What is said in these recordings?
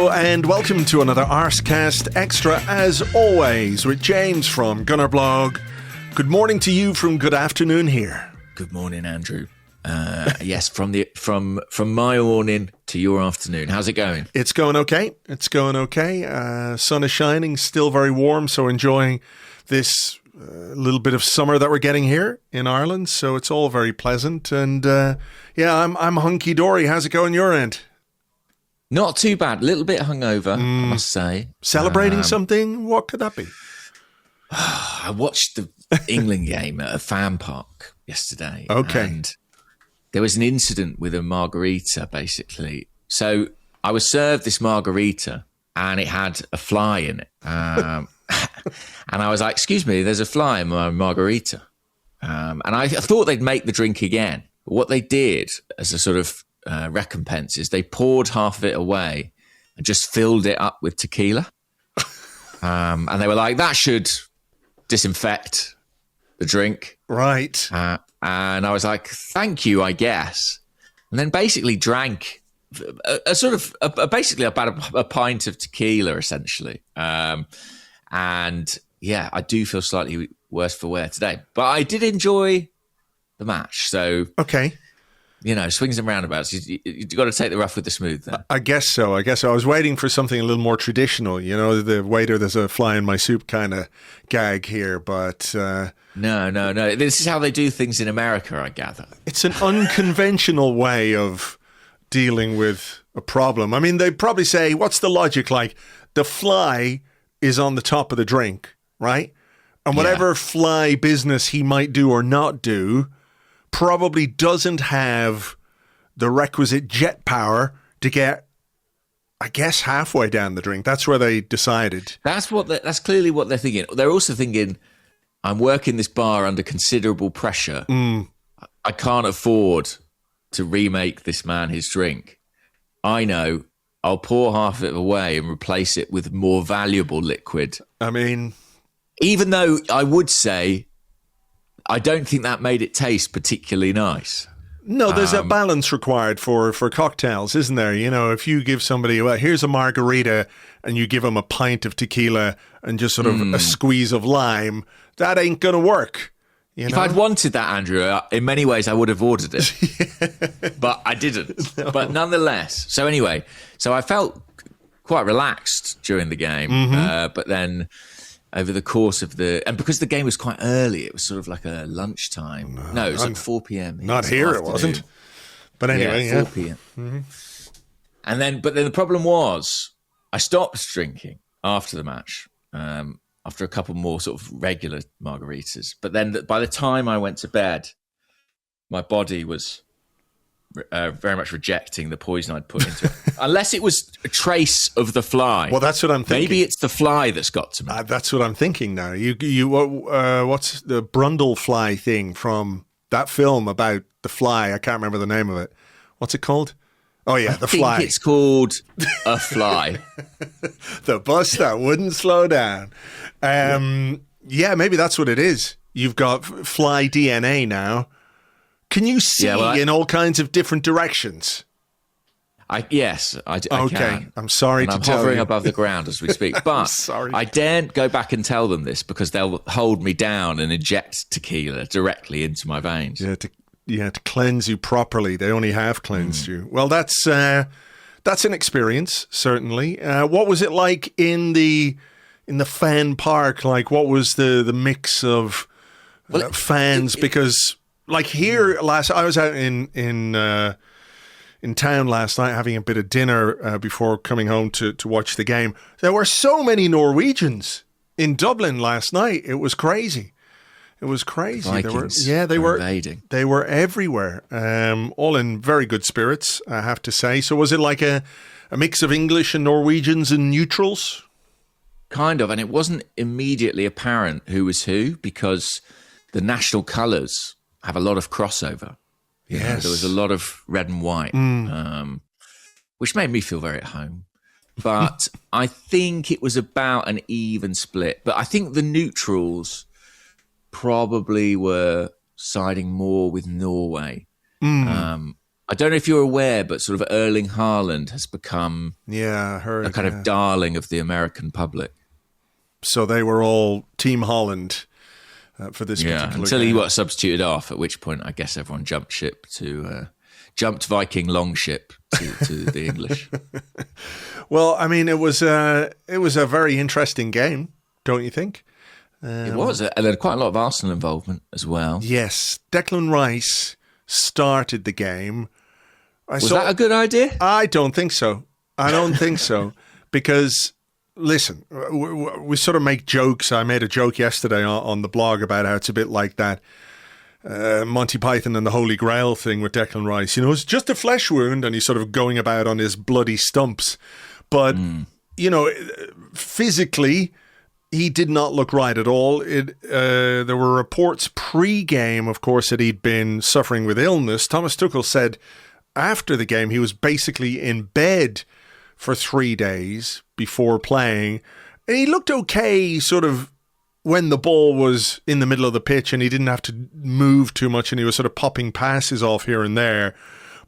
Hello and welcome to another Arsecast Extra, as always, with James from Gunnerblog. Good morning to you from good afternoon here. Good morning, Andrew. Yes, from my morning to your afternoon. How's it going? It's going okay. Sun is shining, still very warm, so enjoying this little bit of summer that we're getting here in Ireland. So it's all very pleasant. And I'm hunky dory. How's it going your end? Not too bad. A little bit hungover, I must say. Celebrating something? What could that be? I watched the England game at a fan park yesterday. Okay. And there was an incident with a margarita, basically. So I was served this margarita and it had a fly in it. And I was like, excuse me, there's a fly in my margarita. And I thought they'd make the drink again. But what they did as a sort of recompense is they poured half of it away and just filled it up with tequila. And they were like, that should disinfect the drink. Right. And I was like, thank you, I guess. And then basically drank basically about a pint of tequila, essentially. And yeah, I do feel slightly worse for wear today. But I did enjoy the match. So, okay. You know, swings and roundabouts. You've got to take the rough with the smooth then. I guess so. I was waiting for something a little more traditional. You know, the waiter, there's a fly in my soup kind of gag here. But No. This is how they do things in America, I gather. It's an unconventional way of dealing with a problem. I mean, they probably say, what's the logic? Like, the fly is on the top of the drink, right? And whatever fly business he might do or not do probably doesn't have the requisite jet power to get, I guess, halfway down the drink. That's where they decided. That's clearly what they're thinking. They're also thinking, I'm working this bar under considerable pressure. I can't afford to remake this man his drink. I know. I'll pour half of it away and replace it with more valuable liquid. I mean, even though I would say I don't think that made it taste particularly nice. No, there's a balance required for cocktails, isn't there? You know, if you give somebody, well, here's a margarita and you give them a pint of tequila and just sort of a squeeze of lime, that ain't going to work. You know? If I'd wanted that, Andrew, in many ways I would have ordered it. But I didn't. No. But nonetheless. So anyway, I felt quite relaxed during the game. But then over the course of and because the game was quite early, it was sort of like a lunchtime. No, it was like 4 p.m. Not here, it wasn't. But anyway, 4 p.m. And then the problem was I stopped drinking after the match, after a couple more sort of regular margaritas. But then by the time I went to bed, my body was very much rejecting the poison I'd put into it. Unless it was a trace of the fly. Well, that's what I'm thinking. Maybe it's the fly that's got to me. That's what I'm thinking now. What's the Brundle fly thing from that film about the fly? I can't remember the name of it. What's it called? Oh, yeah, the fly. I think it's called A Fly. The bus that wouldn't slow down. Yeah, maybe that's what it is. You've got fly DNA now. Can you see in all kinds of different directions? Yes, I can. I'm sorry and to I'm tell you. I'm hovering above the ground as we speak. But sorry. I daren't go back and tell them this because they'll hold me down and inject tequila directly into my veins. To cleanse you properly. They only have cleansed you. Well, that's an experience, certainly. What was it like in the fan park? Like, what was the mix of fans? Because like here I was out in town last night having a bit of dinner before coming home to watch the game. There were so many Norwegians in Dublin last night. It was crazy. It was crazy. Vikings they were invading. They were everywhere. All in very good spirits, I have to say. So was it like a mix of English and Norwegians and neutrals? Kind of, and it wasn't immediately apparent who was who because the national colours have a lot of crossover. Yes. There was a lot of red and white, which made me feel very at home. But I think it was about an even split. But I think the neutrals probably were siding more with Norway. I don't know if you're aware, but sort of Erling Haaland has become I heard, a kind of darling of the American public. So they were all Team Holland for this particular until game. he got substituted off, at which point I guess everyone jumped Viking longship to the English. Well, I mean, it was a very interesting game, don't you think? It was, and there had quite a lot of Arsenal involvement as well. Yes, Declan Rice started the game. Was that a good idea? I don't think so. Because, listen, we sort of make jokes. I made a joke yesterday on the blog about how it's a bit like that Monty Python and the Holy Grail thing with Declan Rice. You know, it's just a flesh wound and he's sort of going about on his bloody stumps. But, you know, physically, he did not look right at all. There were reports pre-game, of course, that he'd been suffering with illness. Thomas Tuchel said after the game he was basically in bed for 3 days before playing. And he looked okay sort of when the ball was in the middle of the pitch and he didn't have to move too much and he was sort of popping passes off here and there.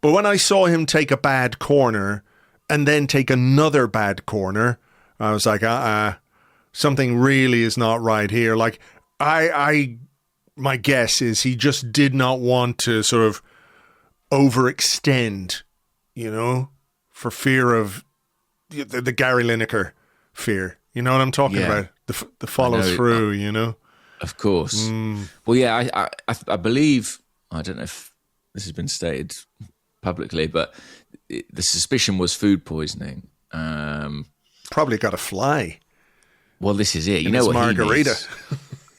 But when I saw him take a bad corner and then take another bad corner, I was like, something really is not right here. Like, my guess is he just did not want to sort of overextend, you know, for fear of the Gary Lineker fear. You know what I'm talking about? The follow through, you know? Of course. Well, yeah, I believe, I don't know if this has been stated publicly, but the suspicion was food poisoning. Probably got a fly. Well, this is it. You know what margarita. He needs?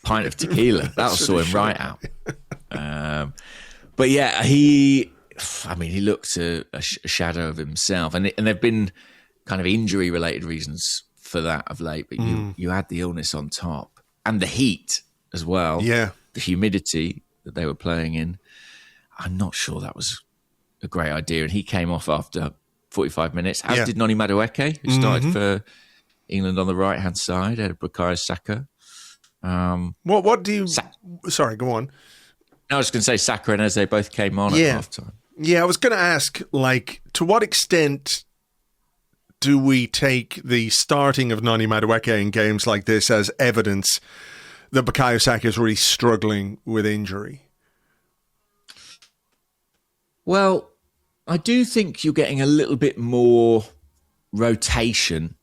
Pint of tequila. That'll sort him right out. But yeah, he looked a shadow of himself. And there have been kind of injury-related reasons for that of late. But you had the illness on top. And the heat as well. Yeah. The humidity that they were playing in. I'm not sure that was a great idea. And he came off after 45 minutes, as did Noni Madueke, who started for England on the right-hand side, ahead of Bukayo Saka. What do you... Sorry, go on. I was going to say Saka and Eze both came on at half-time. Yeah, I was going to ask, like, to what extent do we take the starting of Noni Madueke in games like this as evidence that Bukayo Saka is really struggling with injury? Well, I do think you're getting a little bit more rotation,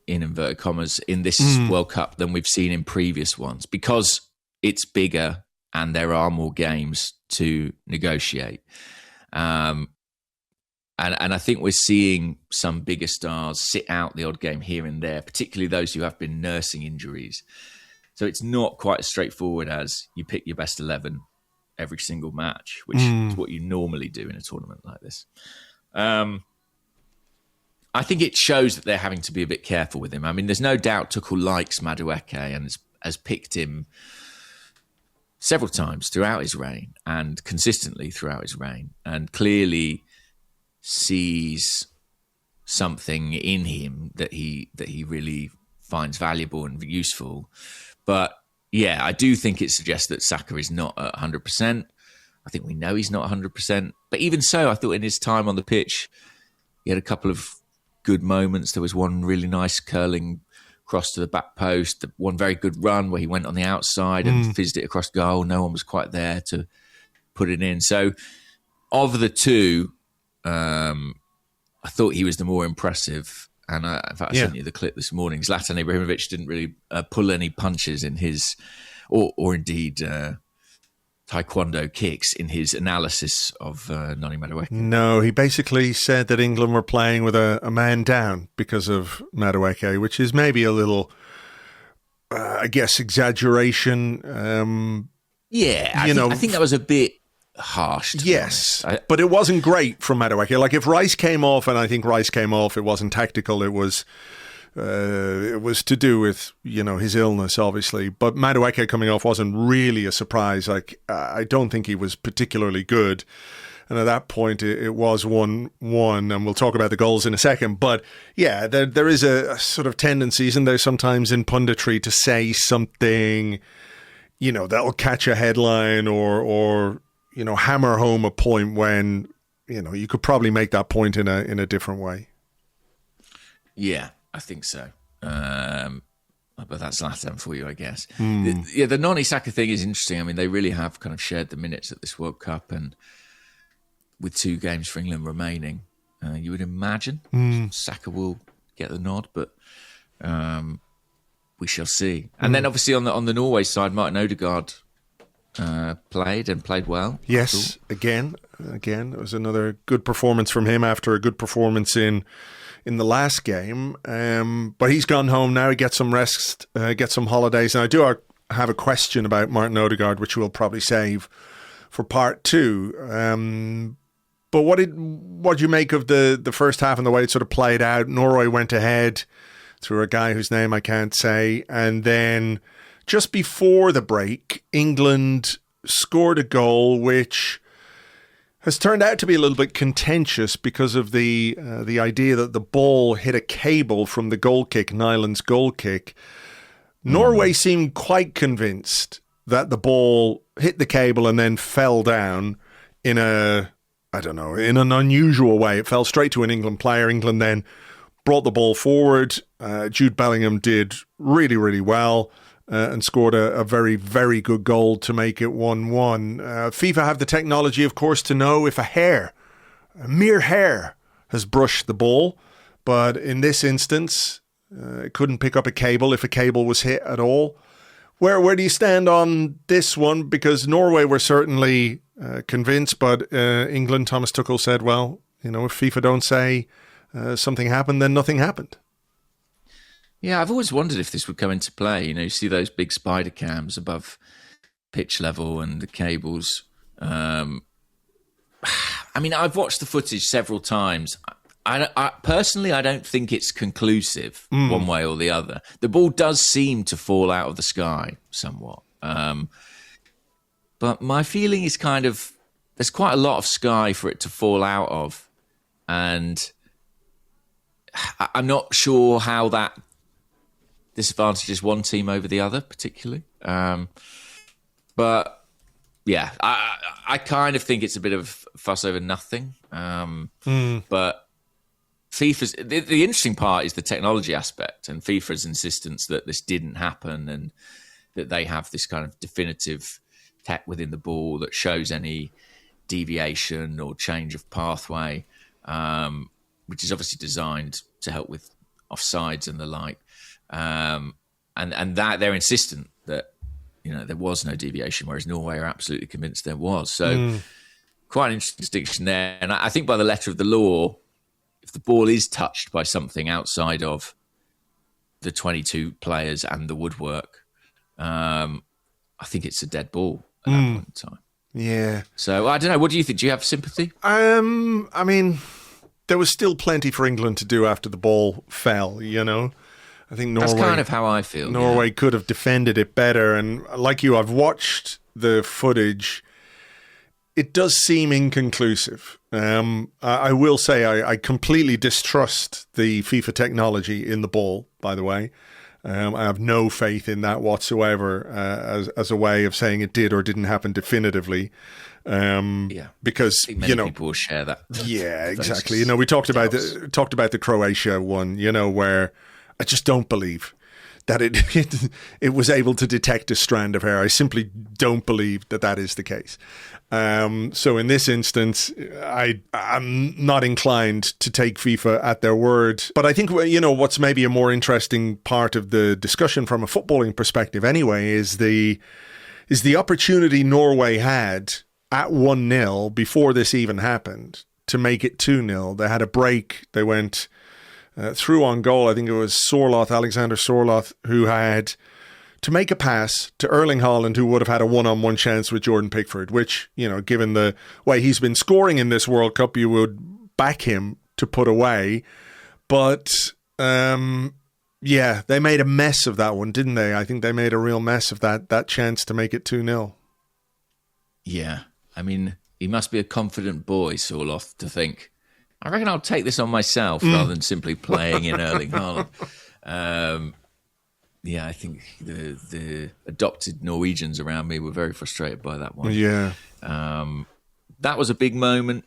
in inverted commas, in this World Cup than we've seen in previous ones, because it's bigger and there are more games to negotiate. And I think we're seeing some bigger stars sit out the odd game here and there, particularly those who have been nursing injuries. So it's not quite as straightforward as you pick your best 11 every single match, which is what you normally do in a tournament like this. I think it shows that they're having to be a bit careful with him. I mean, there's no doubt Tuchel likes Madueke and has picked him several times throughout his reign and consistently throughout his reign, and clearly sees something in him that he really finds valuable and useful. But yeah, I do think it suggests that Saka is not at 100%. I think we know he's not 100%. But even so, I thought in his time on the pitch, he had a couple of good moments. There was one really nice curling cross to the back post, one very good run where he went on the outside and fizzed it across goal. No one was quite there to put it in. So of the two, I thought he was the more impressive. And in fact, I sent you the clip this morning. Zlatan Ibrahimovic didn't really pull any punches in his, or indeed taekwondo kicks in his analysis of Noni Madueke. No, he basically said that England were playing with a man down because of Madueke, which is maybe a little, I guess, exaggeration. I think that was a bit harsh. Yes, but it wasn't great from Madueke. Like if Rice came off, and I think Rice came off, it wasn't tactical. It was to do with, his illness, obviously. But Madueke coming off wasn't really a surprise. Like I don't think he was particularly good. And at that point, it was 1-1, and we'll talk about the goals in a second. But yeah, there is a sort of tendency, isn't there, sometimes in punditry to say something, that'll catch a headline or hammer home a point when you could probably make that point in a different way. Yeah, I think so. But that's Zlatan for you, I guess. The Noni Saka thing is interesting. I mean, they really have kind of shared the minutes at this World Cup, and with 2 games for England remaining, you would imagine Saka will get the nod, but we shall see. And then obviously on the Norway side, Martin Odegaard played well. Yes, again, it was another good performance from him after a good performance in the last game. But he's gone home now. He gets some rest, gets some holidays. And I do have a question about Martin Odegaard, which we'll probably save for part 2. But what did you make of the first half and the way it sort of played out? Norway went ahead through a guy whose name I can't say. And then just before the break, England scored a goal which has turned out to be a little bit contentious because of the idea that the ball hit a cable from the goal kick, Nyland's goal kick. Norway seemed quite convinced that the ball hit the cable and then fell down in an unusual way. It fell straight to an England player. England then brought the ball forward. Jude Bellingham did really, really well. And scored a very, very good goal to make it 1-1. FIFA have the technology, of course, to know if a mere hair, has brushed the ball. But in this instance, it couldn't pick up a cable if a cable was hit at all. Where do you stand on this one? Because Norway were certainly convinced, but England, Thomas Tuchel said, well, if FIFA don't say something happened, then nothing happened. Yeah, I've always wondered if this would come into play. You see those big spider cams above pitch level and the cables. I mean, I've watched the footage several times. I personally, I don't think it's conclusive one way or the other. The ball does seem to fall out of the sky somewhat. But my feeling is there's quite a lot of sky for it to fall out of. And I'm not sure how that disadvantages one team over the other, particularly. But yeah, I kind of think it's a bit of fuss over nothing. But FIFA's the interesting part is the technology aspect and FIFA's insistence that this didn't happen and that they have this kind of definitive tech within the ball that shows any deviation or change of pathway, which is obviously designed to help with offsides and the like. And that they're insistent that there was no deviation, whereas Norway are absolutely convinced there was. So quite an interesting distinction there. And I think by the letter of the law, if the ball is touched by something outside of the 22 players and the woodwork, I think it's a dead ball at that point in time. Yeah. So I don't know. What do you think? Do you have sympathy? I mean, there was still plenty for England to do after the ball fell. I think Norway. That's kind of how I feel. Norway could have defended it better, and like you, I've watched the footage. It does seem inconclusive. I will say I completely distrust the FIFA technology in the ball, by the way. I have no faith in that whatsoever as a way of saying it did or didn't happen definitively. Because I think many people will share that. Yeah, exactly. We talked about the Croatia one. Where I just don't believe that it was able to detect a strand of hair. I simply don't believe that is the case. So in this instance, I'm not inclined to take FIFA at their word. But I think, what's maybe a more interesting part of the discussion from a footballing perspective anyway is the opportunity Norway had at 1-0 before this even happened to make it 2-0. They had a break. They went through on goal. I think it was Alexander Sorloth, who had to make a pass to Erling Haaland, who would have had a one-on-one chance with Jordan Pickford, which, given the way he's been scoring in this World Cup, you would back him to put away. But, they made a mess of that one, didn't they? I think they made a real mess of that chance to make it 2-0. Yeah. I mean, he must be a confident boy, Sorloth, to think, I reckon I'll take this on myself rather than simply playing in Erling Haaland. I think the adopted Norwegians around me were very frustrated by that one. Yeah. That was a big moment.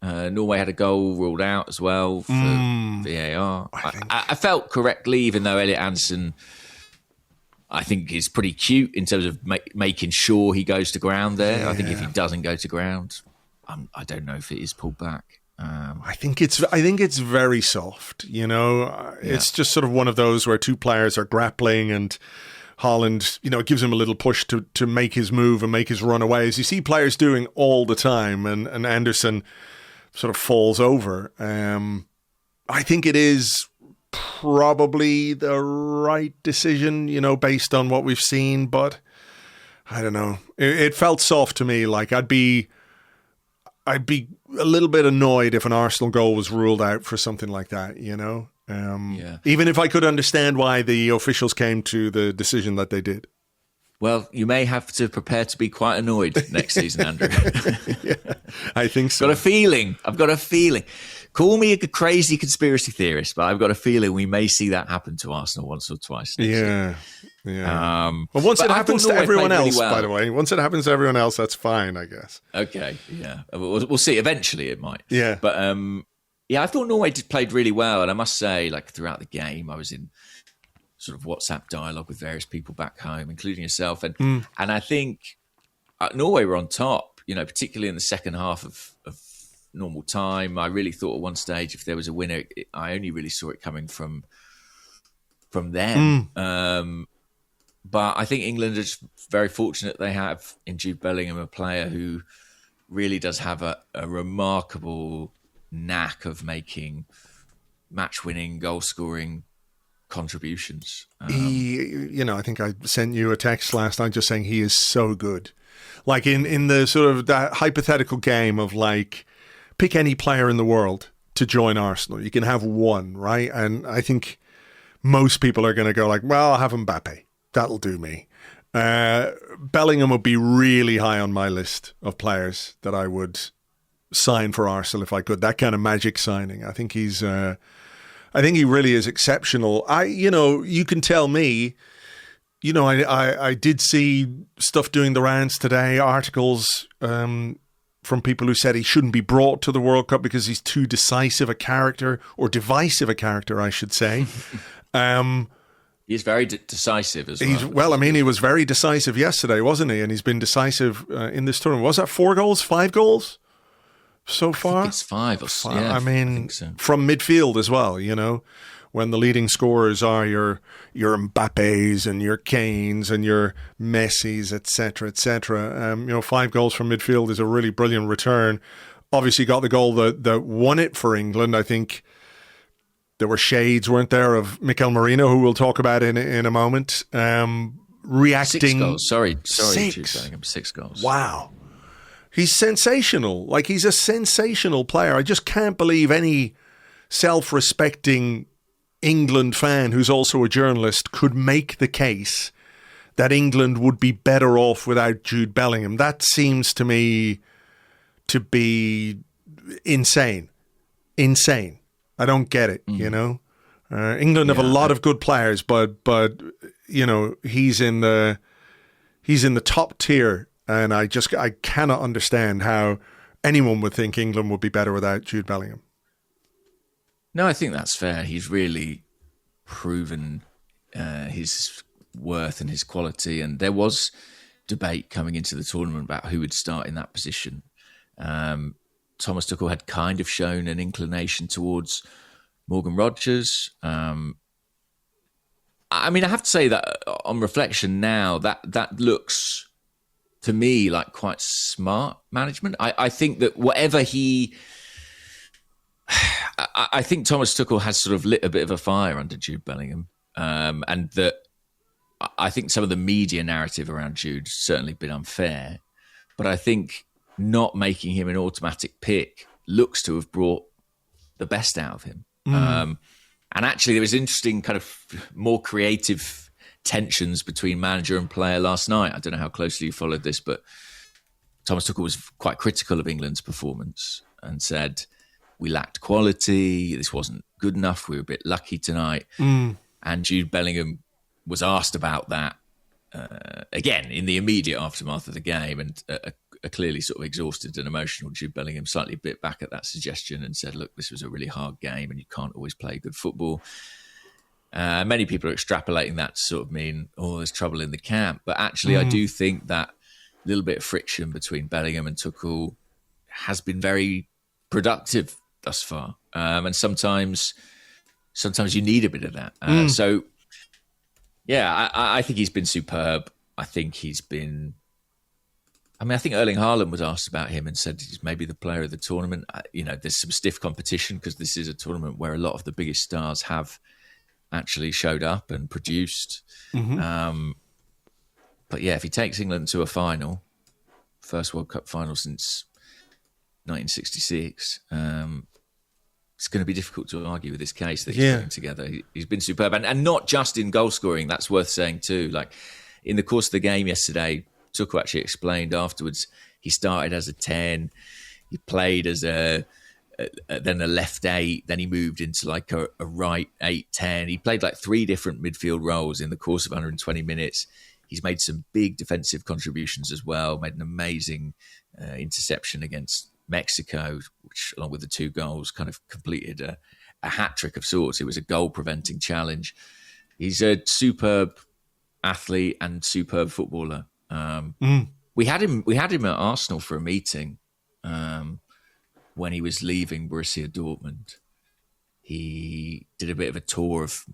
Norway had a goal ruled out as well for VAR. I felt correctly, even though Elliot Anderson, I think, is pretty cute in terms of making sure he goes to ground there. Yeah. I think if he doesn't go to ground, I don't know if it is pulled back. I think it's very soft. It's just sort of one of those where two players are grappling and Haaland, it gives him a little push to make his move and make his run away, as you see players doing all the time, and Anderson sort of falls over. I think it is probably the right decision, based on what we've seen, but I don't know. It felt soft to me. Like I'd be a little bit annoyed if an Arsenal goal was ruled out for something like that, Even if I could understand why the officials came to the decision that they did. Well, you may have to prepare to be quite annoyed next season, Andrew. Yeah, I think so. I've got a feeling. Call me a crazy conspiracy theorist, but I've got a feeling we may see that happen to Arsenal once or twice next year. Yeah. Well, once it happens to everyone else, really by the way, once it happens to everyone else, that's fine, I guess. Okay, yeah. We'll see. Eventually it might. Yeah. But, I thought Norway played really well. And I must say, throughout the game, I was in sort of WhatsApp dialogue with various people back home, including yourself. And I think Norway were on top, particularly in the second half of normal time. I really thought at one stage, if there was a winner, I only really saw it coming from them. But I think England are just very fortunate they have in Jude Bellingham a player who really does have a remarkable knack of making match-winning, goal-scoring contributions. I think I sent you a text last night just saying he is so good. Like in the sort of that hypothetical game of pick any player in the world to join Arsenal. You can have one, right? And I think most people are going to go well, I'll have Mbappe. That'll do me. Bellingham would be really high on my list of players that I would sign for Arsenal if I could. That kind of magic signing. I think he really is exceptional. You can tell me, I did see stuff doing the rounds today, articles from people who said he shouldn't be brought to the World Cup because he's too decisive a character, or divisive a character, I should say. He's very decisive as well. He was very decisive yesterday, wasn't he? And he's been decisive in this tournament. Was that 4 goals, 5 goals so far? I think it's 5 or 6. Yeah, I think so. From midfield as well, when the leading scorers are your Mbappes and your Kanes and your Messis, etc., etc. 5 goals from midfield is a really brilliant return. Obviously got the goal that won it for England. I think there were shades, weren't there, of Mikel Merino, who we'll talk about in a moment. Reacting. 6 goals. Sorry, 6. Jude Bellingham, 6 goals. Wow. He's sensational. He's a sensational player. I just can't believe any self-respecting England fan who's also a journalist could make the case that England would be better off without Jude Bellingham. That seems to me to be insane. Insane. I don't get it, England have a lot of good players, but he's in the top tier, and I cannot understand how anyone would think England would be better without Jude Bellingham. No, I think that's fair. He's really proven his worth and his quality, and there was debate coming into the tournament about who would start in that position. Thomas Tuchel had kind of shown an inclination towards Morgan Rogers. I have to say that on reflection now, that looks to me like quite smart management. I think that whatever I think Thomas Tuchel has sort of lit a bit of a fire under Jude Bellingham, and that I think some of the media narrative around Jude's certainly been unfair, but I think not making him an automatic pick looks to have brought the best out of him. And actually, there was interesting kind of more creative tensions between manager and player last night. I don't know how closely you followed this, but Thomas Tuchel was quite critical of England's performance and said, we lacked quality, this wasn't good enough, we were a bit lucky tonight. And Jude Bellingham was asked about that again in the immediate aftermath of the game, and clearly sort of exhausted and emotional. Jude Bellingham slightly bit back at that suggestion and said, look, this was a really hard game and you can't always play good football. Many people are extrapolating that to sort of mean, there's trouble in the camp. But actually, I do think that little bit of friction between Bellingham and Tuchel has been very productive thus far. And sometimes you need a bit of that. So, yeah, I think he's been superb. I think I think Erling Haaland was asked about him and said he's maybe the player of the tournament. There's some stiff competition because this is a tournament where a lot of the biggest stars have actually showed up and produced. But yeah, if he takes England to a final, first World Cup final since 1966, it's going to be difficult to argue with this case that he's putting together. He's been superb. And not just in goal scoring, that's worth saying too. Like in the course of the game yesterday, Tuchel actually explained afterwards, he started as a 10, he played as then a left 8, then he moved into like a right 8-10. He played like 3 different midfield roles in the course of 120 minutes. He's made some big defensive contributions as well, made an amazing interception against Mexico, which along with the 2 goals kind of completed a hat-trick of sorts. It was a goal-preventing challenge. He's a superb athlete and superb footballer. We had him at Arsenal for a meeting when he was leaving Borussia Dortmund. He did a bit of a tour of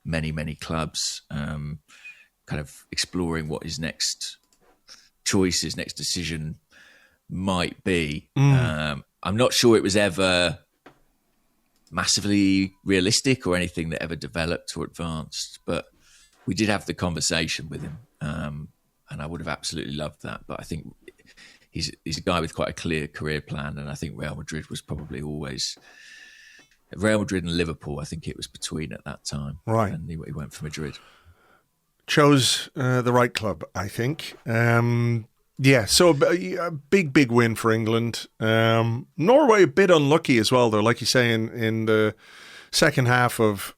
many, many clubs, kind of exploring what his next choice, his next decision might be. I'm not sure it was ever massively realistic or anything that ever developed or advanced, but we did have the conversation with him. And I would have absolutely loved that. But I think he's a guy with quite a clear career plan. And I think Real Madrid was probably always... Real Madrid and Liverpool, I think it was between at that time. Right. And he went for Madrid. Chose the right club, I think. So a big win for England. Norway a bit unlucky as well, though. Like you say, in the second half of...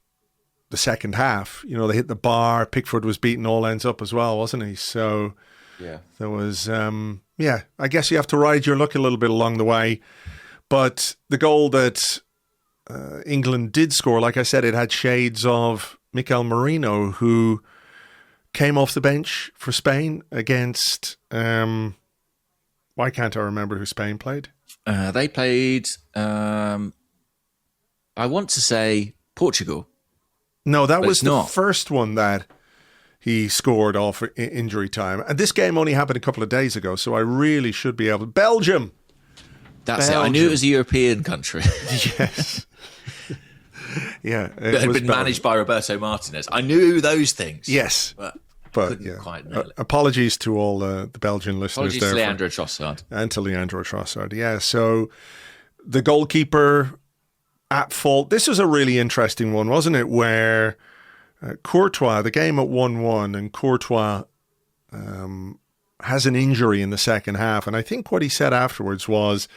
the second half, they hit the bar. Pickford was beating all ends up as well, wasn't he? So there was, I guess you have to ride your luck a little bit along the way. But the goal that England did score, like I said, it had shades of Mikel Merino, who came off the bench for Spain against, why can't I remember who Spain played? They played, I want to say Portugal. No, that was the first one that he scored off injury time. And this game only happened a couple of days ago, so I really should be able to... Belgium! That's it. I knew it was a European country. Yes. Yeah. It had been managed by Roberto Martinez. I knew those things. Yes. But couldn't quite nail it. Apologies to all the Belgian listeners. Apologies to Leandro Trossard. And to Leandro Trossard, yeah. So the goalkeeper... at fault. This was a really interesting one, wasn't it? Where Courtois, the game at 1-1, and Courtois has an injury in the second half. And I think what he said afterwards was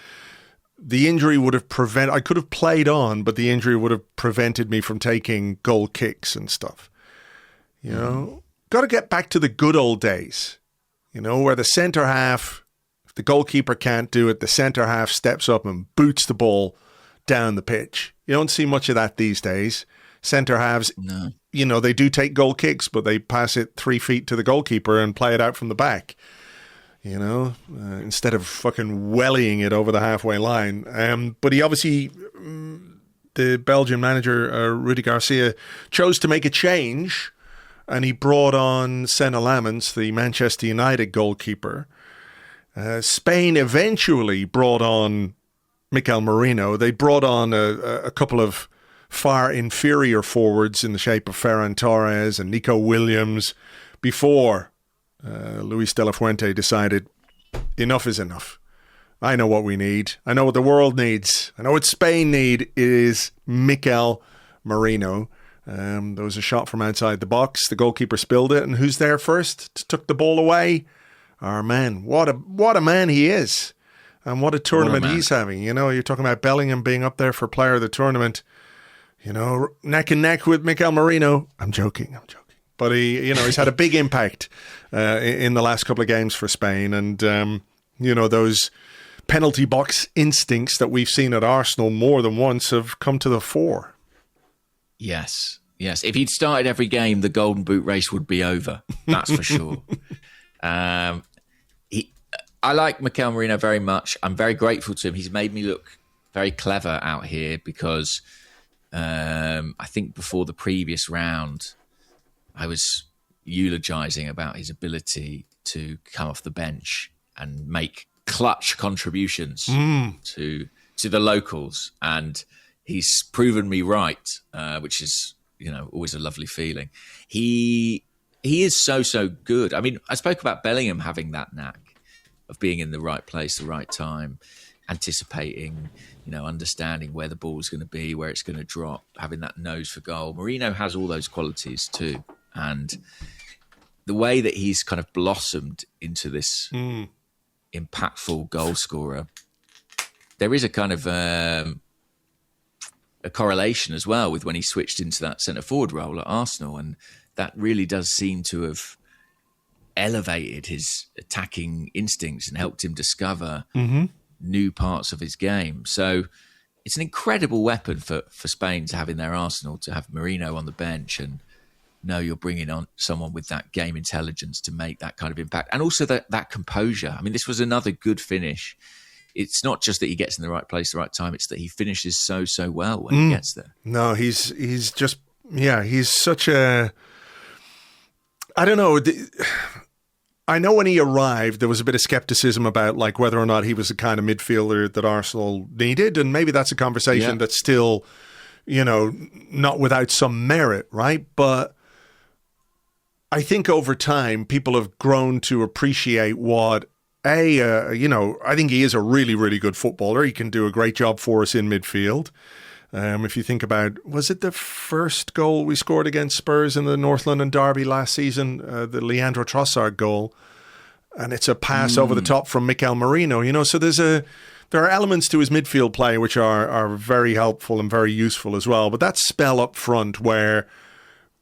the injury would have I could have played on, but the injury would have prevented me from taking goal kicks and stuff. Got to get back to the good old days, where the centre half, if the goalkeeper can't do it, the centre half steps up and boots the ball down the pitch. You don't see much of that these days. Centre halves, they do take goal kicks, but they pass it 3 feet to the goalkeeper and play it out from the back, instead of fucking wellying it over the halfway line. But he obviously, the Belgian manager, Rudi Garcia, chose to make a change, and he brought on Senna Lamens, the Manchester United goalkeeper. Spain eventually brought on Mikel Merino. They brought on a couple of far inferior forwards in the shape of Ferran Torres and Nico Williams before Luis de la Fuente decided enough is enough. I know what we need. I know what the world needs. I know what Spain need. It is Mikel Merino. There was a shot from outside the box. The goalkeeper spilled it, and who's there first? Took the ball away. Our man. What a man he is. And what a tournament he's having. You're talking about Bellingham being up there for player of the tournament, neck and neck with Mikel Merino. I'm joking. But he's had a big impact in the last couple of games for Spain. And You know, those penalty box instincts that we've seen at Arsenal more than once have come to the fore. Yes. If he'd started every game, the Golden Boot race would be over. That's for sure. I like Mikel Merino very much. I'm very grateful to him. He's made me look very clever out here because I think before the previous round, I was eulogising about his ability to come off the bench and make clutch contributions to the locals, and he's proven me right, which is always a lovely feeling. He is so good. I mean, I spoke about Bellingham having that knack of being in the right place, the right time, anticipating, understanding where the ball's going to be, where it's going to drop, having that nose for goal. Merino has all those qualities too, and the way that he's kind of blossomed into this impactful goal scorer, there is a kind of a correlation as well with when he switched into that centre forward role at Arsenal, and that really does seem to have elevated his attacking instincts and helped him discover new parts of his game. So it's an incredible weapon for Spain to have in their arsenal, to have Merino on the bench and know you're bringing on someone with that game intelligence to make that kind of impact. And also that composure. I mean, this was another good finish. It's not just that he gets in the right place at the right time, it's that he finishes so well when he gets there. No, he's just, he's such a, I don't know. I know when he arrived, there was a bit of skepticism about like whether or not he was the kind of midfielder that Arsenal needed. And maybe that's a conversation that's still, not without some merit, right? But I think over time, people have grown to appreciate what, I think he is a really, really good footballer. He can do a great job for us in midfield. If you think about, was it the first goal we scored against Spurs in the North London derby last season, the Leandro Trossard goal, and it's a pass over the top from Mikel Merino, so there are elements to his midfield play which are very helpful and very useful as well. But that spell up front where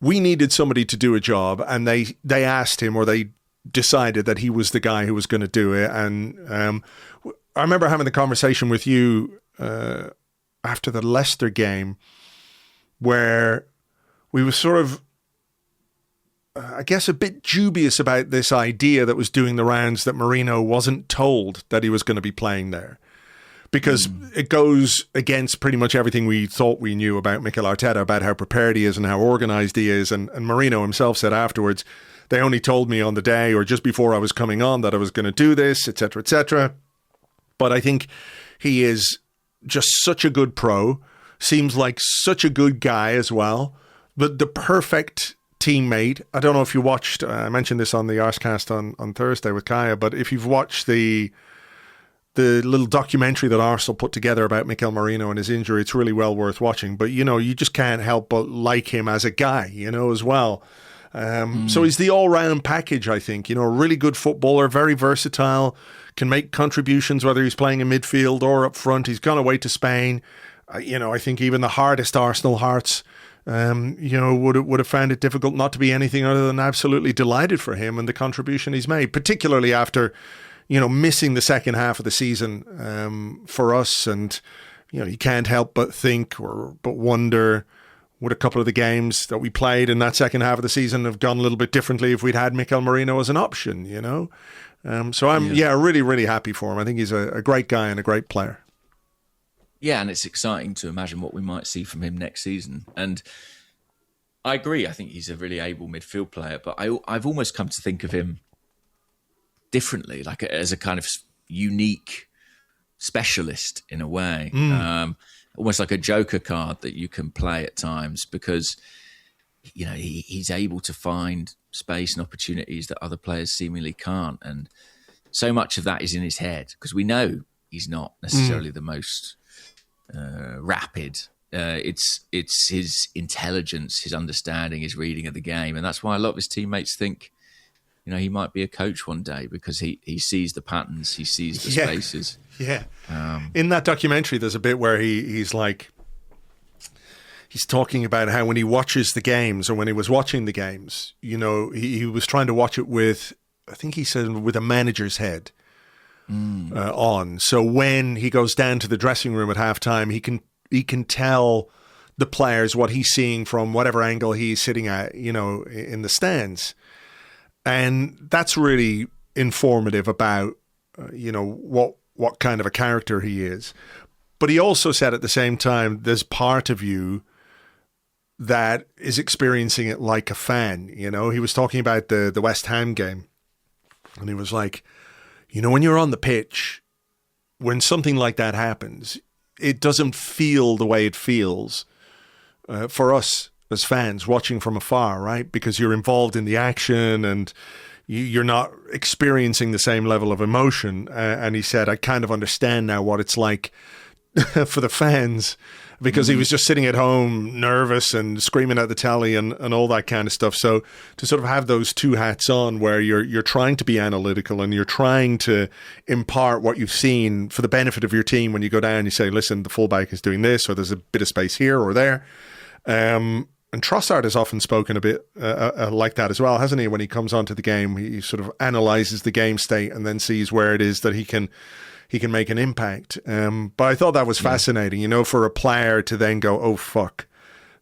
we needed somebody to do a job and they asked him, or they decided that he was the guy who was going to do it. And I remember having the conversation with you after the Leicester game, where we were sort of, I guess, a bit dubious about this idea that was doing the rounds that Merino wasn't told that he was going to be playing there. Because it goes against pretty much everything we thought we knew about Mikel Arteta, about how prepared he is and how organised he is. And Merino himself said afterwards, they only told me on the day or just before I was coming on that I was going to do this, etc., etc. But I think he is just such a good pro, seems like such a good guy as well, but the perfect teammate. I don't know if you watched, I mentioned this on the Arsecast on Thursday with Kaya, but if you've watched the little documentary that Arsenal put together about Mikel Merino and his injury, it's really well worth watching. But, you just can't help but like him as a guy, as well. So he's the all-round package, I think. A really good footballer, very versatile, can make contributions whether he's playing in midfield or up front. He's gone away to Spain. I think even the hardest Arsenal hearts, would have found it difficult not to be anything other than absolutely delighted for him and the contribution he's made, particularly after, missing the second half of the season for us. And, you can't help but think but wonder, would a couple of the games that we played in that second half of the season have gone a little bit differently if we'd had Mikel Merino as an option, So I'm, really, really happy for him. I think he's a great guy and a great player. Yeah, and it's exciting to imagine what we might see from him next season. And I agree. I think he's a really able midfield player, but I've almost come to think of him differently, like as a kind of unique specialist in a way. Almost like a joker card that you can play at times because, he's able to find space and opportunities that other players seemingly can't. And so much of that is in his head because we know he's not necessarily the most rapid. It's his intelligence, his understanding, his reading of the game. And that's why a lot of his teammates think, he might be a coach one day because he sees the patterns, he sees the spaces. Yeah. In that documentary, there's a bit where he's talking about how when he watches the games, or when he was watching the games, he was trying to watch it with, I think he said, with a manager's head. on. So when he goes down to the dressing room at halftime, he can tell the players what he's seeing from whatever angle he's sitting at, in the stands. And that's really informative about, what kind of a character he is. But he also said at the same time, there's part of you that is experiencing it like a fan. He was talking about the West Ham game, and he was like, when you're on the pitch, when something like that happens, it doesn't feel the way it feels for us as fans watching from afar, right? Because you're involved in the action and you're not experiencing the same level of emotion. And he said, I kind of understand now what it's like for the fans, because he was just sitting at home nervous and screaming at the telly and all that kind of stuff. So to sort of have those two hats on where you're trying to be analytical and you're trying to impart what you've seen for the benefit of your team. When you go down, you say, listen, the fullback is doing this, or there's a bit of space here or there. And Trossard has often spoken a bit like that as well, hasn't he? When he comes onto the game, he sort of analyzes the game state and then sees where it is that he can make an impact. But I thought that was fascinating, for a player to then go, oh, fuck,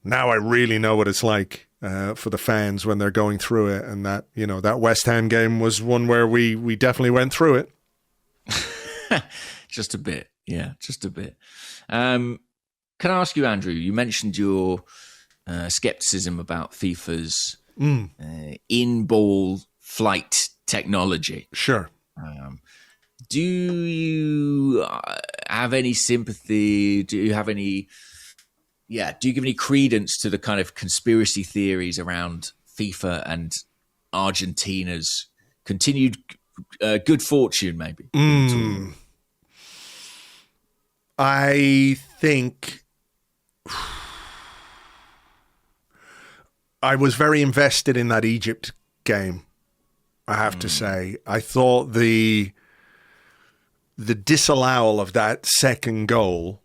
now I really know what it's like for the fans when they're going through it. And that, that West Ham game was one where we definitely went through it. Just a bit. Yeah, just a bit. Can I ask you, Andrew, you mentioned your skepticism about FIFA's in-ball flight technology. Sure. Do you have any sympathy? Do you have any? Yeah. Do you give any credence to the kind of conspiracy theories around FIFA and Argentina's continued good fortune? Maybe. I think I was very invested in that Egypt game, I have to say. I thought the disallowal of that second goal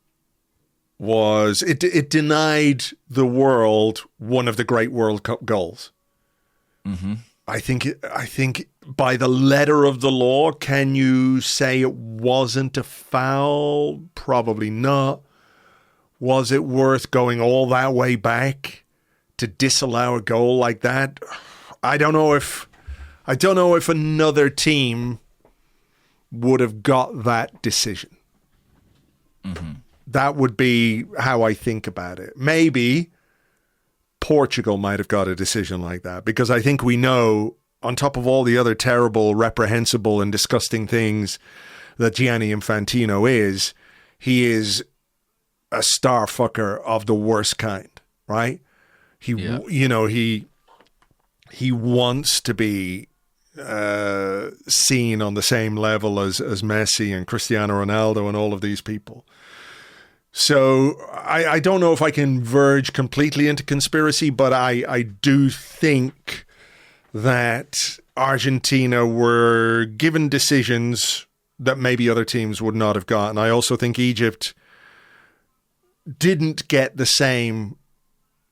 was it denied the world one of the great World Cup goals. Mm-hmm. I think by the letter of the law, can you say it wasn't a foul? Probably not. Was it worth going all that way back to disallow a goal like that? I don't know if another team would have got that decision. Mm-hmm. That would be how I think about it. Maybe Portugal might have got a decision like that, because I think we know, on top of all the other terrible, reprehensible and disgusting things that Gianni Infantino is, he is a star fucker of the worst kind, right? He wants to be seen on the same level as Messi and Cristiano Ronaldo and all of these people. So I don't know if I can verge completely into conspiracy, but I do think that Argentina were given decisions that maybe other teams would not have gotten. I also think Egypt didn't get the same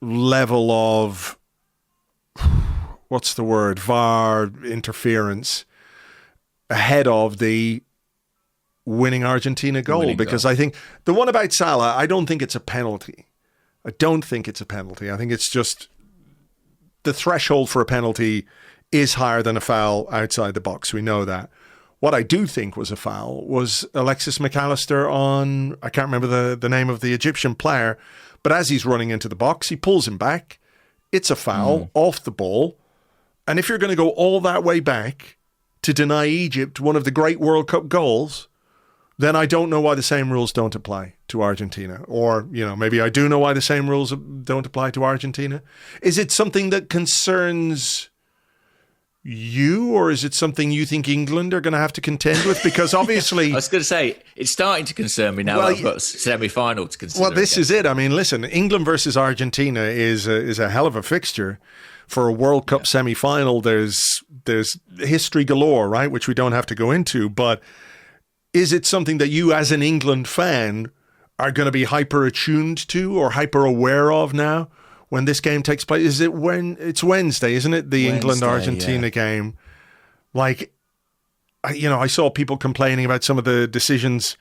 level of, what's the word, VAR interference ahead of the winning Argentina goal, because I think the one about Salah, I don't think it's a penalty. I think it's just the threshold for a penalty is higher than a foul outside the box. We know that. What I do think was a foul was Alexis McAllister on, I can't remember the name of the Egyptian player, but as he's running into the box, he pulls him back. It's a foul off the ball. And if you're going to go all that way back to deny Egypt one of the great World Cup goals, then I don't know why the same rules don't apply to Argentina. Or, maybe I do know why the same rules don't apply to Argentina. Is it something that concerns you, or is it something you think England are going to have to contend with? Because obviously... I was going to say, it's starting to concern me now. I've got a semi-final to consider. Well, this is it. I mean, listen, England versus Argentina is a hell of a fixture. For a World Cup semi-final, there's history galore, right, which we don't have to go into, but is it something that you, as an England fan, are going to be hyper-attuned to or hyper-aware of now when this game takes place? Is it when it's Wednesday, isn't it? The England-Argentina game. Like, I saw people complaining about some of the decisions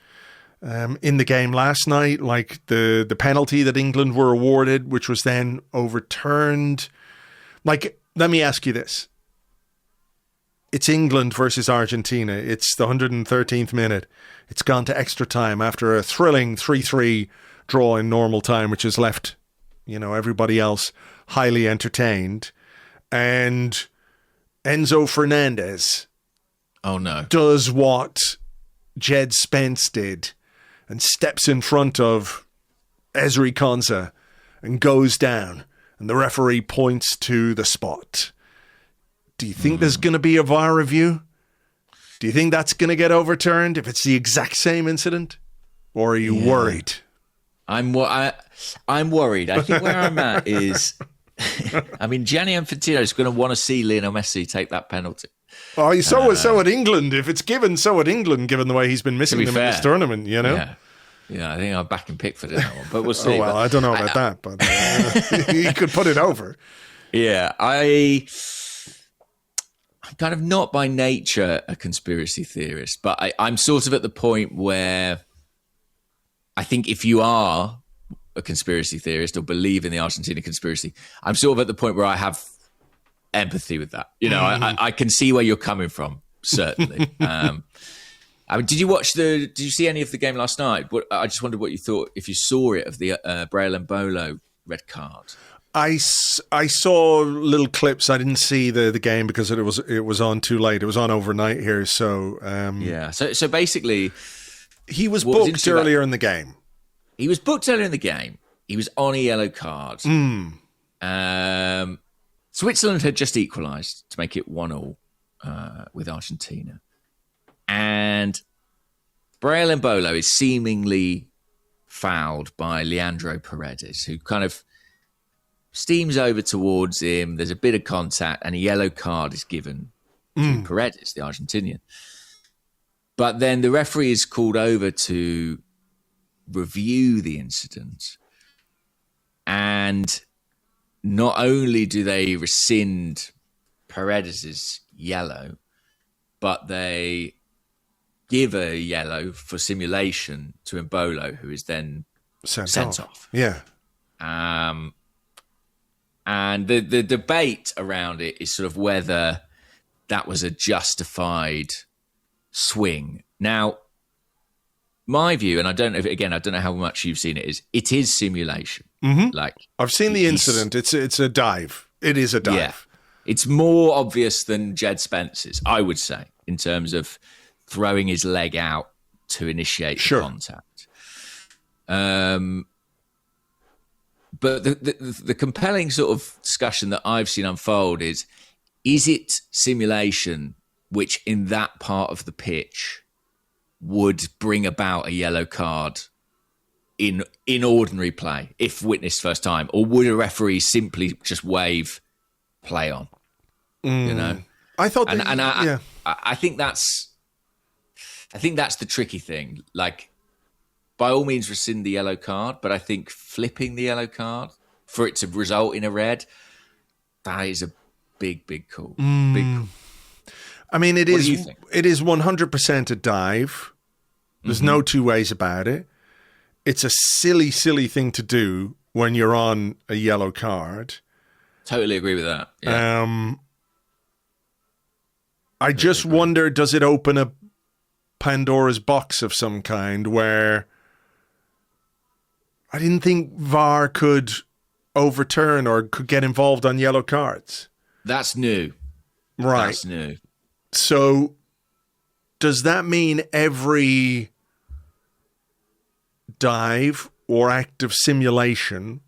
in the game last night, like the penalty that England were awarded, which was then overturned. Like, let me ask you this. It's England versus Argentina. It's the 113th minute. It's gone to extra time after a thrilling 3-3 draw in normal time, which has left, everybody else highly entertained. And Enzo Fernandez does what Jed Spence did and steps in front of Ezri Konsa and goes down, and the referee points to the spot. Do you think there's going to be a VAR review? Do you think that's going to get overturned if it's the exact same incident? Or are you worried? I'm worried. I think where I'm at is, Gianni Infantino is going to want to see Lionel Messi take that penalty. Oh, so at England. If it's given, so at England, given the way he's been missing them in this tournament, Yeah, I think I'm backing Pickford in that one, but we'll see. I don't know about that, but he could put it over. Yeah, I'm kind of not by nature a conspiracy theorist, but I'm sort of at the point where I think if you are a conspiracy theorist or believe in the Argentina conspiracy, I'm sort of at the point where I have empathy with that. I can see where you're coming from, certainly. Did you see any of the game last night? I just wondered what you thought, if you saw it, of the Braille and Bolo red card. I saw little clips. I didn't see the game because it was on too late. It was on overnight here. So So basically, he was booked earlier in the game. He was booked earlier in the game. He was on a yellow card. Switzerland had just equalised to make it 1-1 with Argentina. And Braille and Bolo is seemingly fouled by Leandro Paredes, who kind of steams over towards him. There's a bit of contact, and a yellow card is given to Paredes, the Argentinian. But then the referee is called over to review the incident. And not only do they rescind Paredes's yellow, but they give a yellow for simulation to Embolo, who is then sent off. Yeah. And the debate around it is sort of whether that was a justified swing. Now, my view, and I don't know how much you've seen it is simulation. Mm-hmm. I've seen the incident. It's a dive. It is a dive. Yeah. It's more obvious than Jed Spence's, I would say, in terms of throwing his leg out to initiate the contact. But the compelling sort of discussion that I've seen unfold is it simulation which in that part of the pitch would bring about a yellow card in ordinary play if witnessed first time, or would a referee simply just wave play on? I thought, I think that's the tricky thing. Like, by all means, rescind the yellow card, but I think flipping the yellow card for it to result in a red, that is a big call. Big call. I mean, it is 100% a dive. There's no two ways about it. It's a silly thing to do when you're on a yellow card. Totally agree with that. Yeah. I just wonder, does it open a Pandora's box of some kind where I didn't think VAR could overturn or could get involved on yellow cards? That's new. Right. That's new. So does that mean every dive or act of simulation,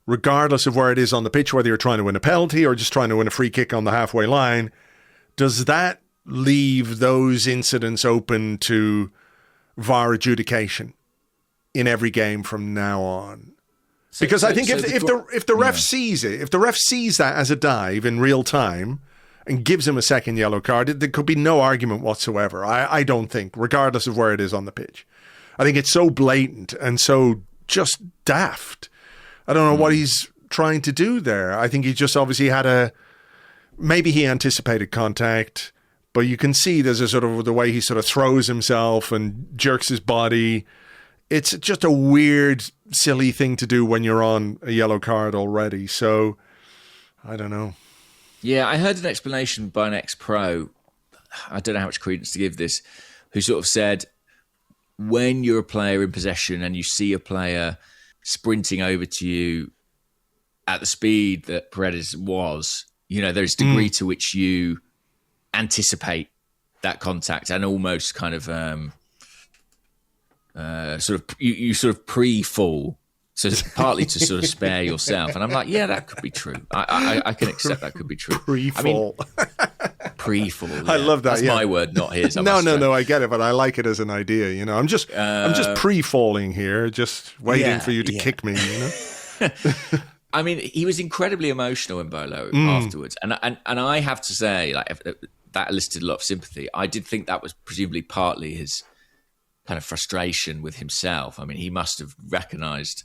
regardless of where it is on the pitch, whether you're trying to win a penalty or just trying to win a free kick on the halfway line, does that leave those incidents open to VAR adjudication in every game from now on? Because I think if the ref sees it, if the ref sees that as a dive in real time and gives him a second yellow card, there could be no argument whatsoever. I don't think, regardless of where it is on the pitch. I think it's so blatant and so just daft. I don't know what he's trying to do there. I think he just obviously maybe he anticipated contact, but you can see there's a sort of the way he sort of throws himself and jerks his body. It's just a weird, silly thing to do when you're on a yellow card already. So, I don't know. Yeah, I heard an explanation by an ex-pro. I don't know how much credence to give this, who sort of said, when you're a player in possession and you see a player sprinting over to you at the speed that Paredes was, there's a degree to which you anticipate that contact and almost kind of you sort of pre-fall, so partly to sort of spare yourself. And I'm like, yeah, that could be true. I can accept that could be true. Pre-fall. Pre-fall. Yeah. I love that. That's my word, not his. No, I get it, but I like it as an idea. I'm just pre-falling here, just waiting for you to kick me. I mean, he was incredibly emotional in Bolo afterwards, and I have to say, like, that elicited a lot of sympathy. I did think that was presumably partly his kind of frustration with himself. I mean, he must have recognised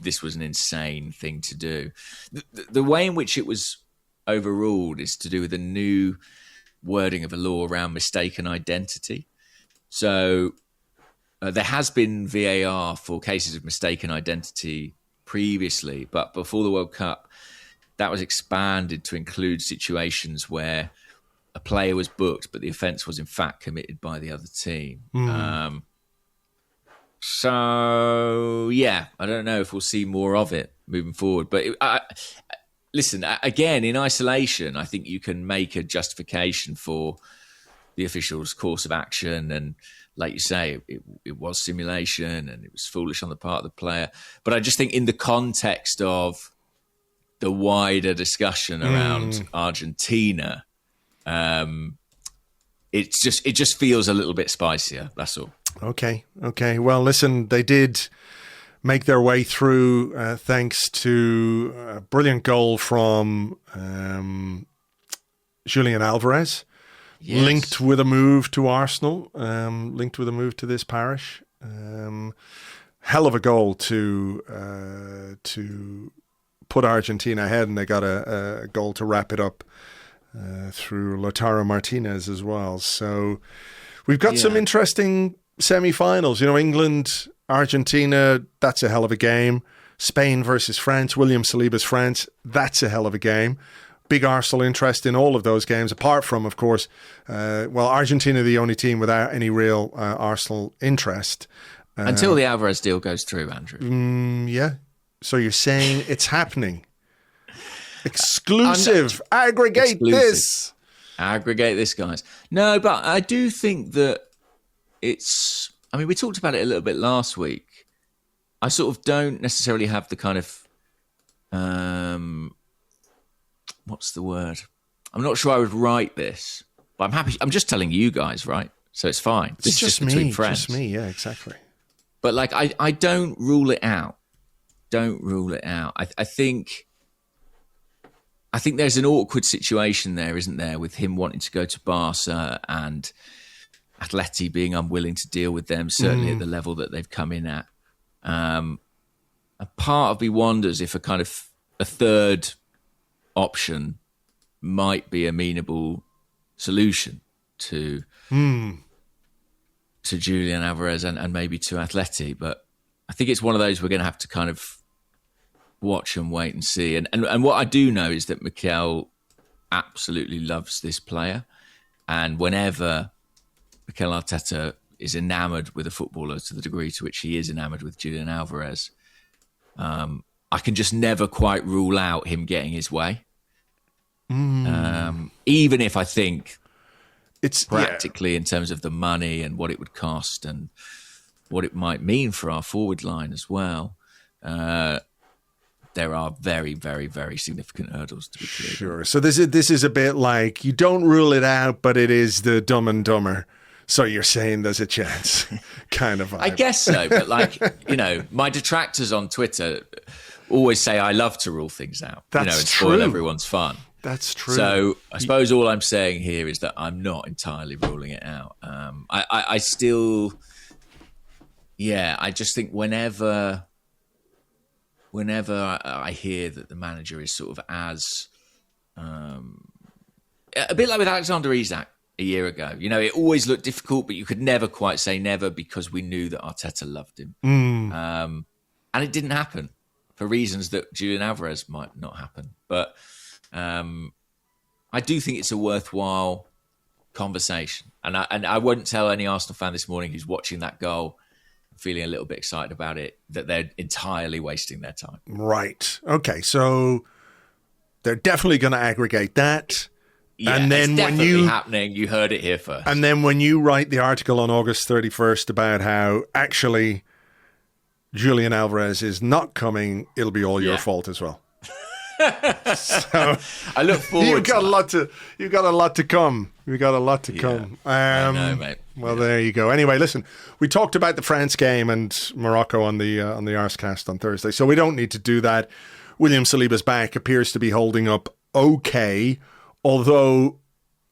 this was an insane thing to do. The way in which it was overruled is to do with a new wording of a law around mistaken identity. So there has been VAR for cases of mistaken identity previously, but before the World Cup, that was expanded to include situations where a player was booked, but the offence was in fact committed by the other team. So, yeah, I don't know if we'll see more of it moving forward. But listen, again, in isolation, I think you can make a justification for the official's course of action. And like you say, it was simulation and it was foolish on the part of the player. But I just think in the context of the wider discussion around Argentina, it just feels a little bit spicier. That's all. Okay. Well, listen, they did make their way through thanks to a brilliant goal from Julian Alvarez, linked with a move to Arsenal, linked with a move to this parish. Hell of a goal to put Argentina ahead, and they got a goal to wrap it up through Lautaro Martinez as well. So we've got some interesting semi-finals. England, Argentina, that's a hell of a game. Spain versus France, William Saliba's France, that's a hell of a game. Big Arsenal interest in all of those games, apart from, of course, Argentina, the only team without any real Arsenal interest. Until the Alvarez deal goes through, Andrew. Yeah. So you're saying it's happening. Exclusive. Aggregate this. Aggregate this, guys. No, but I do think that we talked about it a little bit last week. I sort of don't necessarily have the kind of, what's the word? I'm not sure I would write this, but I'm happy. I'm just telling you guys, right? So it's fine. It's just between friends. Just me, yeah, exactly. But like, I don't rule it out. Don't rule it out. I think there's an awkward situation there, isn't there, with him wanting to go to Barca and Atleti being unwilling to deal with them, certainly at the level that they've come in at. A part of me wonders if a kind of a third option might be a amenable solution to Julian Alvarez and maybe to Atleti. But I think it's one of those we're going to have to kind of watch and wait and see. And what I do know is that Mikel absolutely loves this player. And whenever Mikel Arteta is enamoured with a footballer to the degree to which he is enamoured with Julian Alvarez, I can just never quite rule out him getting his way. Even if I think it's practically in terms of the money and what it would cost and what it might mean for our forward line as well, there are very, very, very significant hurdles to be cleared. Sure. So this is a bit like you don't rule it out, but it is the Dumb and Dumber. So you're saying there's a chance, kind of vibe. I guess so, but my detractors on Twitter always say I love to rule things out. That's and true. Spoil everyone's fun. That's true. So I suppose all I'm saying here is that I'm not entirely ruling it out. I still, I just think whenever I hear that the manager is sort of as a bit like with Alexander Isak a year ago. You know, it always looked difficult, but you could never quite say never because we knew that Arteta loved him. And it didn't happen for reasons that Julian Alvarez might not happen. But I do think it's a worthwhile conversation. And I wouldn't tell any Arsenal fan this morning who's watching that goal, feeling a little bit excited about it, that they're entirely wasting their time. Right. Okay. So they're definitely going to aggregate that. Yeah, and then it's when definitely happening. You heard it here first. And then when you write the article on August 31st about how actually Julian Alvarez is not coming, it'll be all your fault as well. So I look forward. You've got a lot to come. You've got a lot to come. I know, mate. Well, there you go. Anyway, listen, we talked about the France game and Morocco on the Arsecast on Thursday, so we don't need to do that. William Saliba's back, appears to be holding up okay, although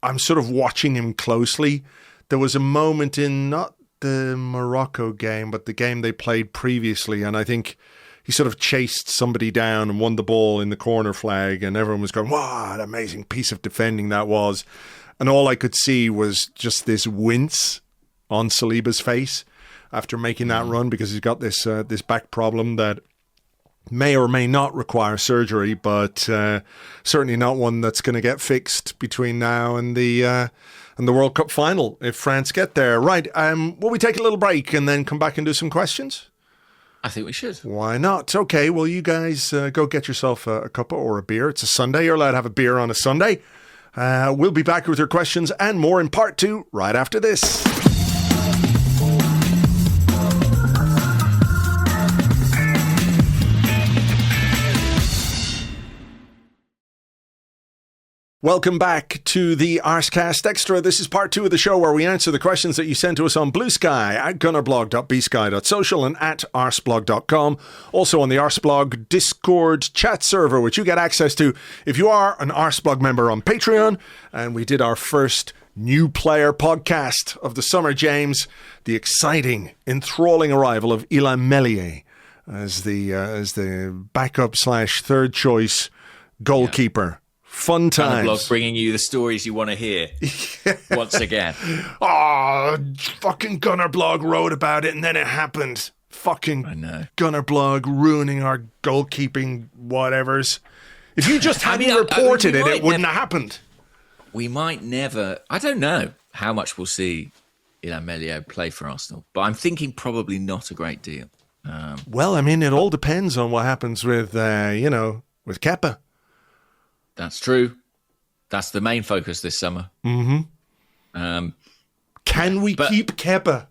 I'm sort of watching him closely. There was a moment in not the Morocco game, but the game they played previously, and I think he sort of chased somebody down and won the ball in the corner flag, and everyone was going, wow, an amazing piece of defending that was. And all I could see was just this wince on Saliba's face after making that run, because he's got this back problem that may or may not require surgery, but certainly not one that's going to get fixed between now and the World Cup final if France get there. Right, will we take a little break and then come back and do some questions? I think we should. Why not? Okay, well, you guys go get yourself a cuppa or a beer. It's a Sunday. You're allowed to have a beer on a Sunday. We'll be back with your questions and more in part 2 right after this. Welcome back to the Arsecast Extra. This is part 2 of the show where we answer the questions that you sent to us on Blue Sky at gunnerblog.bsky.social and at arseblog.com. Also on the Arseblog Discord chat server, which you get access to if you are an Arseblog member on Patreon. And we did our first new player podcast of the summer, James. The exciting, enthralling arrival of Ilham Meslier as the backup / third choice goalkeeper. Yeah. Fun times. Blog bringing you the stories you want to hear once again. Oh, fucking Gunnerblog wrote about it and then it happened. Fucking Gunnerblog ruining our goalkeeping whatevers. If you just hadn't reported it wouldn't have happened. We might never... I don't know how much we'll see Ilham Meslier play for Arsenal, but I'm thinking probably not a great deal. Well, I mean, it all depends on what happens with, with Kepa. That's true. That's the main focus this summer. Mm-hmm. Can we keep Kepa?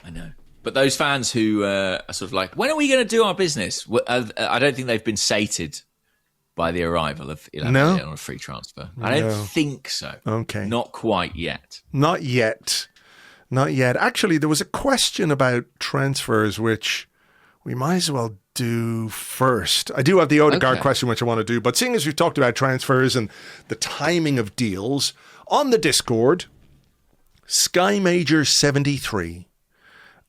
I know. But those fans who are sort of like, when are we going to do our business? I don't think they've been sated by the arrival of Ilham Meslier on a free transfer. I don't think so. Okay. Not quite yet. Not yet. Actually, there was a question about transfers, which we might as well do first. I do have the Odegaard question, which I want to do, but seeing as we've talked about transfers and the timing of deals, on the Discord, Sky Major 73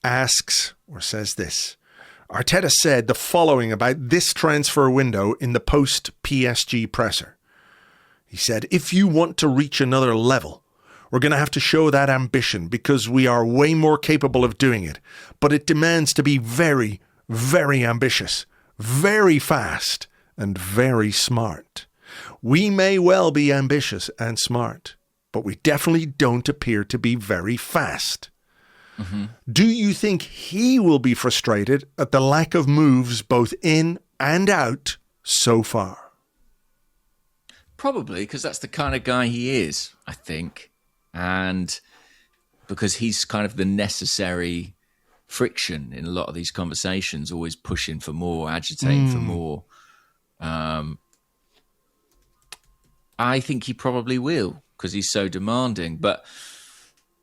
asks, or says this, Arteta said the following about this transfer window in the post-PSG presser. He said, if you want to reach another level, we're going to have to show that ambition because we are way more capable of doing it, but it demands to be very, very ambitious, very fast, and very smart. We may well be ambitious and smart, but we definitely don't appear to be very fast. Mm-hmm. Do you think he will be frustrated at the lack of moves both in and out so far? Probably, because that's the kind of guy he is, I think. And because he's kind of the necessary friction in a lot of these conversations, always pushing for more, agitating for more. I think he probably will because he's so demanding. But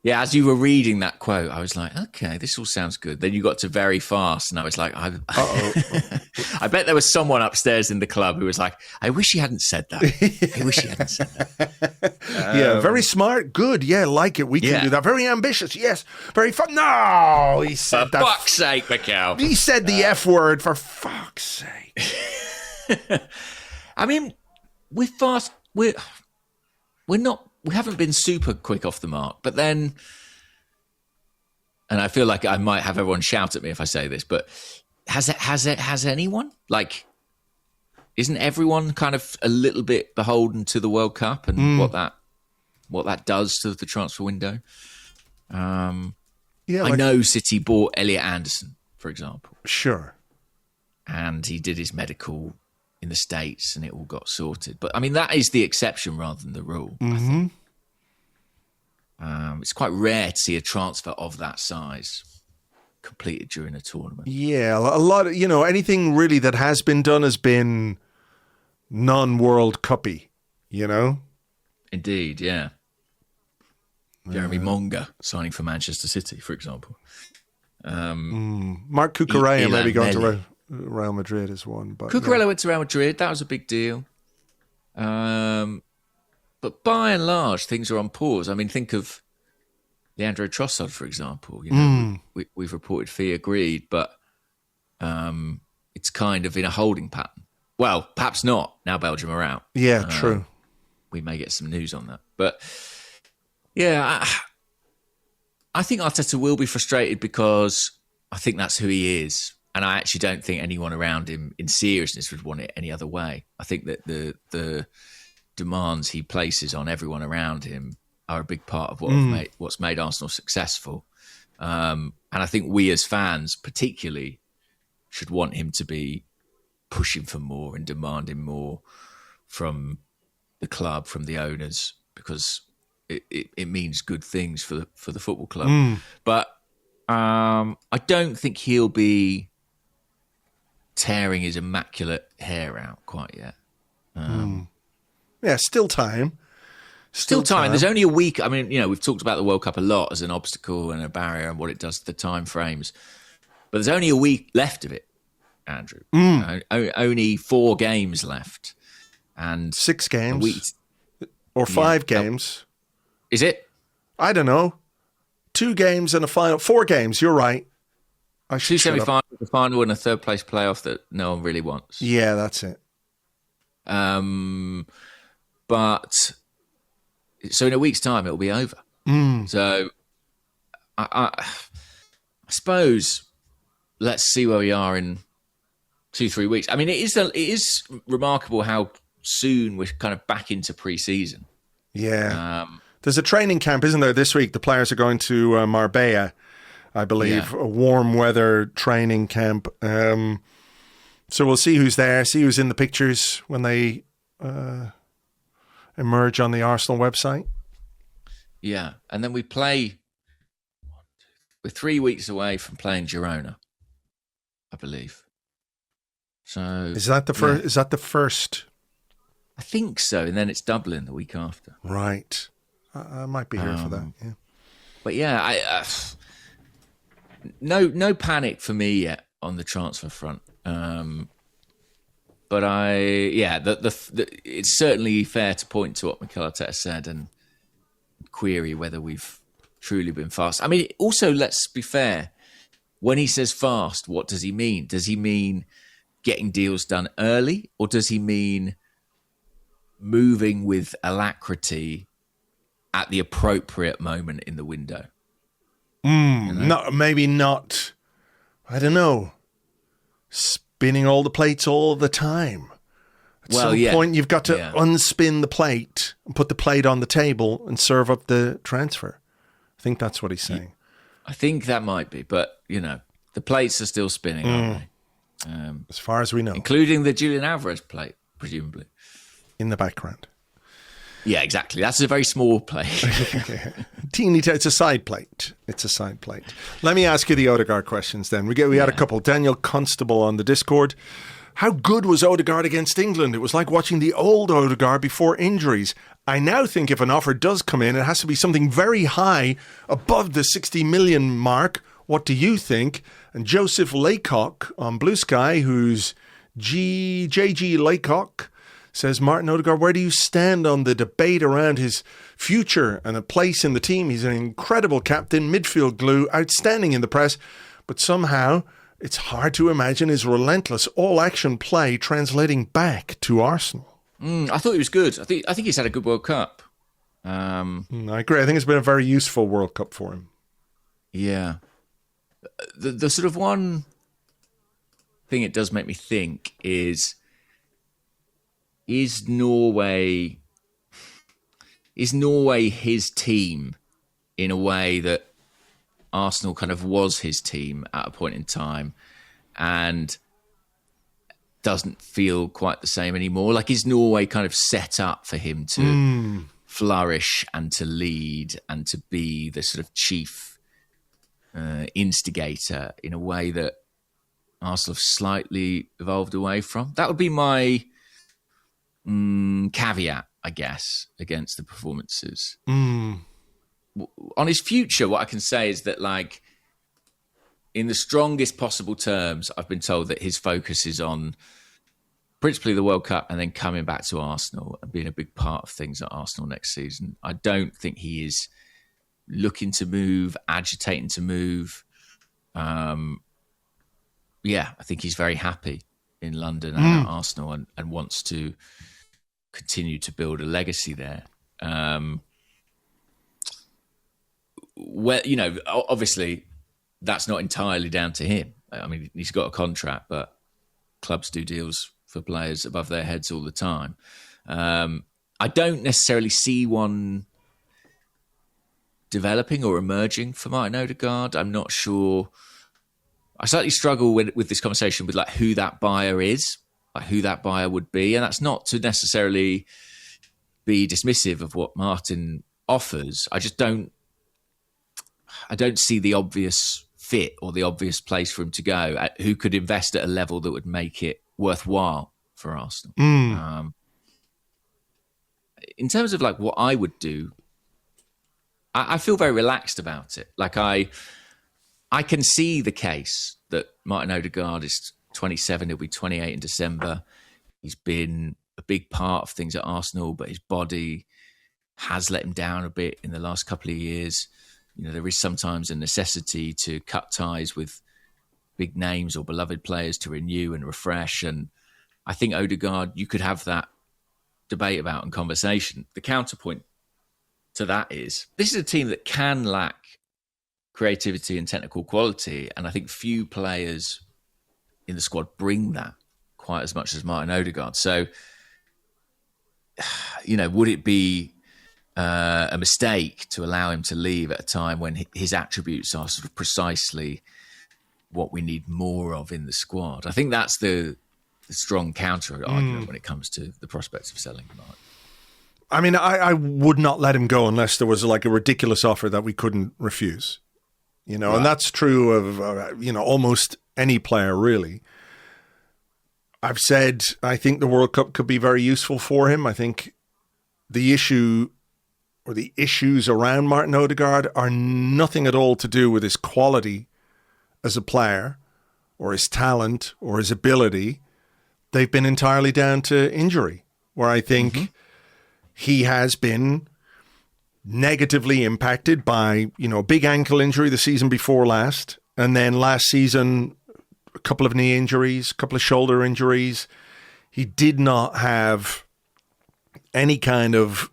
yeah, as you were reading that quote, I was like, okay, this all sounds good. Then you got to very fast and I was like, I bet there was someone upstairs in the club who was like, I wish he hadn't said that. I wish he hadn't said that. Yeah, very smart. Good. Yeah, like it. We can do that. Very ambitious. Yes. Very fun. No, he said that. For fuck's sake, Mikel. He said the F word, for fuck's sake. I mean, we're not we haven't been super quick off the mark. But then, and I feel like I might have everyone shout at me if I say this, but has anyone? Like, isn't everyone kind of a little bit beholden to the World Cup and what that does to the transfer window? I know City bought Elliot Anderson, for example. Sure. And he did his medical in the States and it all got sorted. But, I mean, that is the exception rather than the rule, I think. It's quite rare to see a transfer of that size completed during a tournament. Yeah, a lot of, anything really that has been done has been non-World Cuppy, Indeed, yeah. Jeremy Monga signing for Manchester City, for example. Mark Cucurella maybe going to Real Madrid as one. But Cucurella went to Real Madrid. That was a big deal. But by and large, things are on pause. I mean, think of Leandro Trossard, for example. We've reported fee agreed, but it's kind of in a holding pattern. Well, perhaps not. Now Belgium are out. Yeah, true. We may get some news on that. But, yeah, I think Arteta will be frustrated because I think that's who he is. And I actually don't think anyone around him in seriousness would want it any other way. I think that the demands he places on everyone around him are a big part of what's made Arsenal successful. And I think we as fans particularly should want him to be pushing for more and demanding more from the club, from the owners, because it means good things for the football club. But I don't think he'll be tearing his immaculate hair out quite yet. Yeah, still time. Still time. There's only a week. I mean, we've talked about the World Cup a lot as an obstacle and a barrier and what it does to the time frames. But there's only a week left of it, Andrew. Only 4 games left. And 6 games. Or 5 games. Is it? I don't know. 2 games and a final. 4 games, you're right. 2 semi-finals, a final and a third place playoff that no one really wants. Yeah, that's it. But so in a week's time, it'll be over. So I suppose let's see where we are in 2-3 weeks. I mean, it is remarkable how soon we're kind of back into pre-season. Yeah. There's a training camp, isn't there, this week? The players are going to Marbella, I believe, a warm weather training camp. So we'll see who's there, see who's in the pictures when they emerge on the Arsenal website. Yeah, and then we're 3 weeks away from playing Girona, I believe. So is that the first? Is that the first? I think so, and then it's Dublin the week after. Right, I might be here for that. Yeah, but yeah, no panic for me yet on the transfer front. But it's certainly fair to point to what Mikel Artetas said and query whether we've truly been fast. I mean, also, let's be fair. When he says fast, what does he mean? Does he mean getting deals done early, or does he mean moving with alacrity at the appropriate moment in the window? Maybe not. I don't know. Spinning all the plates all the time. At some point, you've got to unspin the plate and put the plate on the table and serve up the transfer. I think that's what he's saying. I think that might be, but the plates are still spinning, aren't they? As far as we know, including the Julian Alvarez plate, presumably in the background. Yeah, exactly. That's a very small plate. Teeny. It's a side plate. It's a side plate. Let me ask you the Odegaard questions then. We had a couple. Daniel Constable on the Discord. How good was Odegaard against England? It was like watching the old Odegaard before injuries. I now think if an offer does come in, it has to be something very high, above the 60 million mark. What do you think? And Joseph Laycock on Blue Sky, who's JG Laycock, says, Martin Odegaard, where do you stand on the debate around his future and a place in the team? He's an incredible captain, midfield glue, outstanding in the press, but somehow it's hard to imagine his relentless all-action play translating back to Arsenal. I thought he was good. I think he's had a good World Cup. I agree. I think it's been a very useful World Cup for him. Yeah. The sort of one thing it does make me think is Norway his team in a way that Arsenal kind of was his team at a point in time and doesn't feel quite the same anymore? Like, is Norway kind of set up for him to flourish and to lead and to be the sort of chief instigator in a way that Arsenal have slightly evolved away from? That would be my caveat, I guess, against the performances. On his future, what I can say is that, like, in the strongest possible terms, I've been told that his focus is on principally the World Cup and then coming back to Arsenal and being a big part of things at Arsenal next season. I don't think he is looking to move, agitating to move. I think he's very happy in London and at Arsenal and wants to continue to build a legacy there. Well, you know, obviously that's not entirely down to him. I mean, he's got a contract, but clubs do deals for players above their heads all the time. I don't necessarily see one developing or emerging for Martin Odegaard. I'm not sure. I slightly struggle with this conversation with, like, who that buyer is, like who that buyer would be. And that's not to necessarily be dismissive of what Martin offers. I don't see the obvious fit or the obvious place for him to go, who could invest at a level that would make it worthwhile for Arsenal. In terms of, like, what I would do, I feel very relaxed about it. Like, I can see the case that Martin Odegaard is 27, he'll be 28 in December. He's been a big part of things at Arsenal, but his body has let him down a bit in the last couple of years. You know, there is sometimes a necessity to cut ties with big names or beloved players to renew and refresh. And I think Odegaard, you could have that debate about and conversation. The counterpoint to that is this is a team that can lack creativity and technical quality. And I think few players in the squad bring that quite as much as Martin Odegaard. So, you know, would it be a mistake to allow him to leave at a time when his attributes are sort of precisely what we need more of in the squad? I think that's the strong counter argument when it comes to the prospects of selling him. I mean, I would not let him go unless there was, like, a ridiculous offer that we couldn't refuse. You know, right. And that's true of, almost any player, really. I've said I think the World Cup could be very useful for him. I think the issue or the issues around Martin Odegaard are nothing at all to do with his quality as a player or his talent or his ability. They've been entirely down to injury, where I think he has been negatively impacted by, a big ankle injury the season before last. And then last season, a couple of knee injuries, a couple of shoulder injuries. He did not have any kind of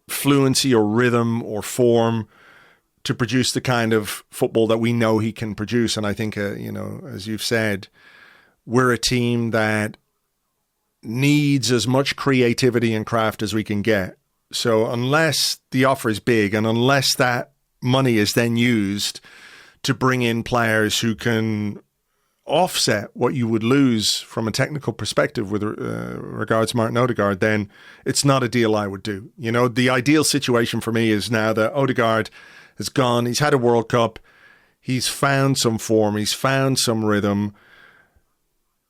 fluency or rhythm or form to produce the kind of football that we know he can produce. And I think, as you've said, we're a team that needs as much creativity and craft as we can get. So unless the offer is big and unless that money is then used to bring in players who can offset what you would lose from a technical perspective with regards to Martin Odegaard, then it's not a deal I would do. The ideal situation for me is now that Odegaard has gone. He's had a World Cup. He's found some form. He's found some rhythm.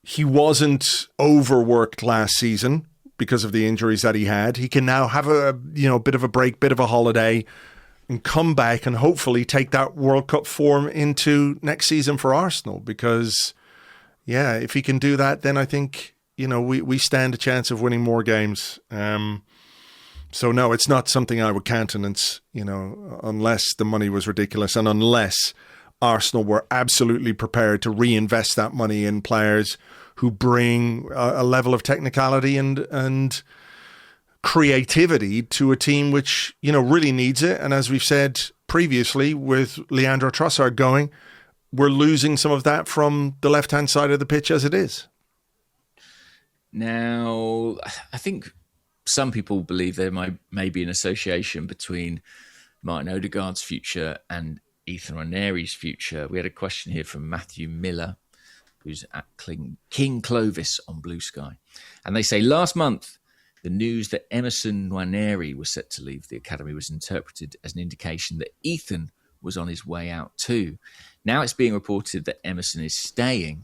He wasn't overworked last season because of the injuries that he had. He can now have a bit of a break, bit of a holiday, and come back and hopefully take that World Cup form into next season for Arsenal. Because, if he can do that, then I think, we stand a chance of winning more games. So no, it's not something I would countenance, unless the money was ridiculous and unless Arsenal were absolutely prepared to reinvest that money in players who bring a level of technicality and creativity to a team which, really needs it. And as we've said previously, with Leandro Trossard going, we're losing some of that from the left-hand side of the pitch as it is. Now, I think some people believe there may be an association between Martin Odegaard's future and Ethan Nwaneri's future. We had a question here from Matthew Miller, who's at King Clovis on Blue Sky. And they say, last month, the news that Emerson Nwaneri was set to leave the academy was interpreted as an indication that Ethan was on his way out too. Now it's being reported that Emerson is staying.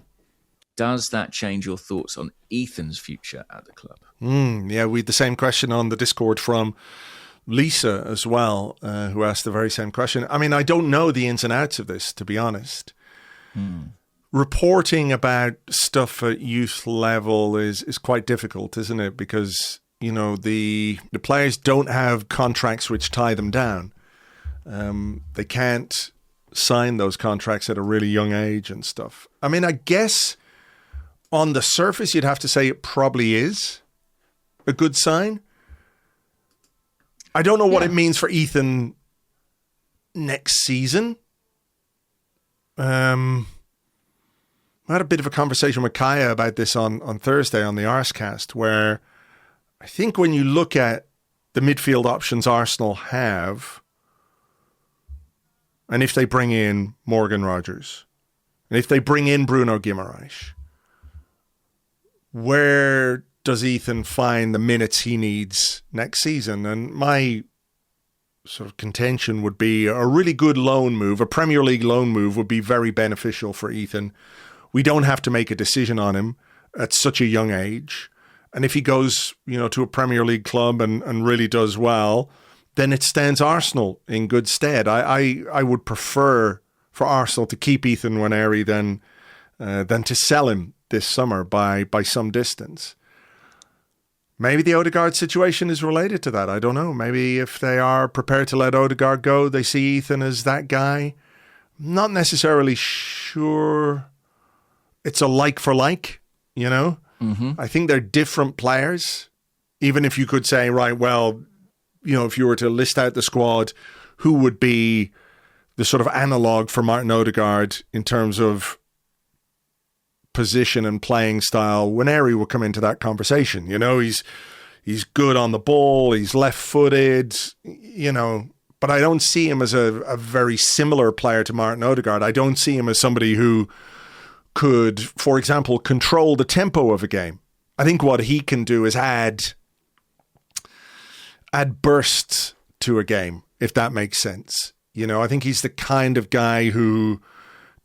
Does that change your thoughts on Ethan's future at the club? Yeah, we had the same question on the Discord from Lisa as well, who asked the very same question. I mean, I don't know the ins and outs of this, to be honest. Reporting about stuff at youth level is quite difficult, isn't it? Because, the players don't have contracts which tie them down. They can't sign those contracts at a really young age and stuff. I mean, I guess on the surface, you'd have to say it probably is a good sign. I don't know what it means for Ethan next season. I had a bit of a conversation with Kaya about this on Thursday on the Arsecast, where I think when you look at the midfield options Arsenal have, and if they bring in Morgan Rogers, and if they bring in Bruno Guimaraes, where does Ethan find the minutes he needs next season? And my sort of contention would be a really good loan move, a Premier League loan move would be very beneficial for Ethan. We don't have to make a decision on him at such a young age. And if he goes, to a Premier League club and really does well, then it stands Arsenal in good stead. I would prefer for Arsenal to keep Ethan Nwaneri than to sell him this summer by some distance. Maybe the Odegaard situation is related to that. I don't know. Maybe if they are prepared to let Odegaard go, they see Ethan as that guy. Not necessarily sure it's a like for like, I think they're different players. Even if you could say, right, well, if you were to list out the squad, who would be the sort of analog for Martin Odegaard in terms of position and playing style, Nwaneri will come into that conversation. He's good on the ball, he's left-footed, but I don't see him as a very similar player to Martin Odegaard. I don't see him as somebody who could, for example, control the tempo of a game. I think what he can do is add bursts to a game, if that makes sense. I think he's the kind of guy who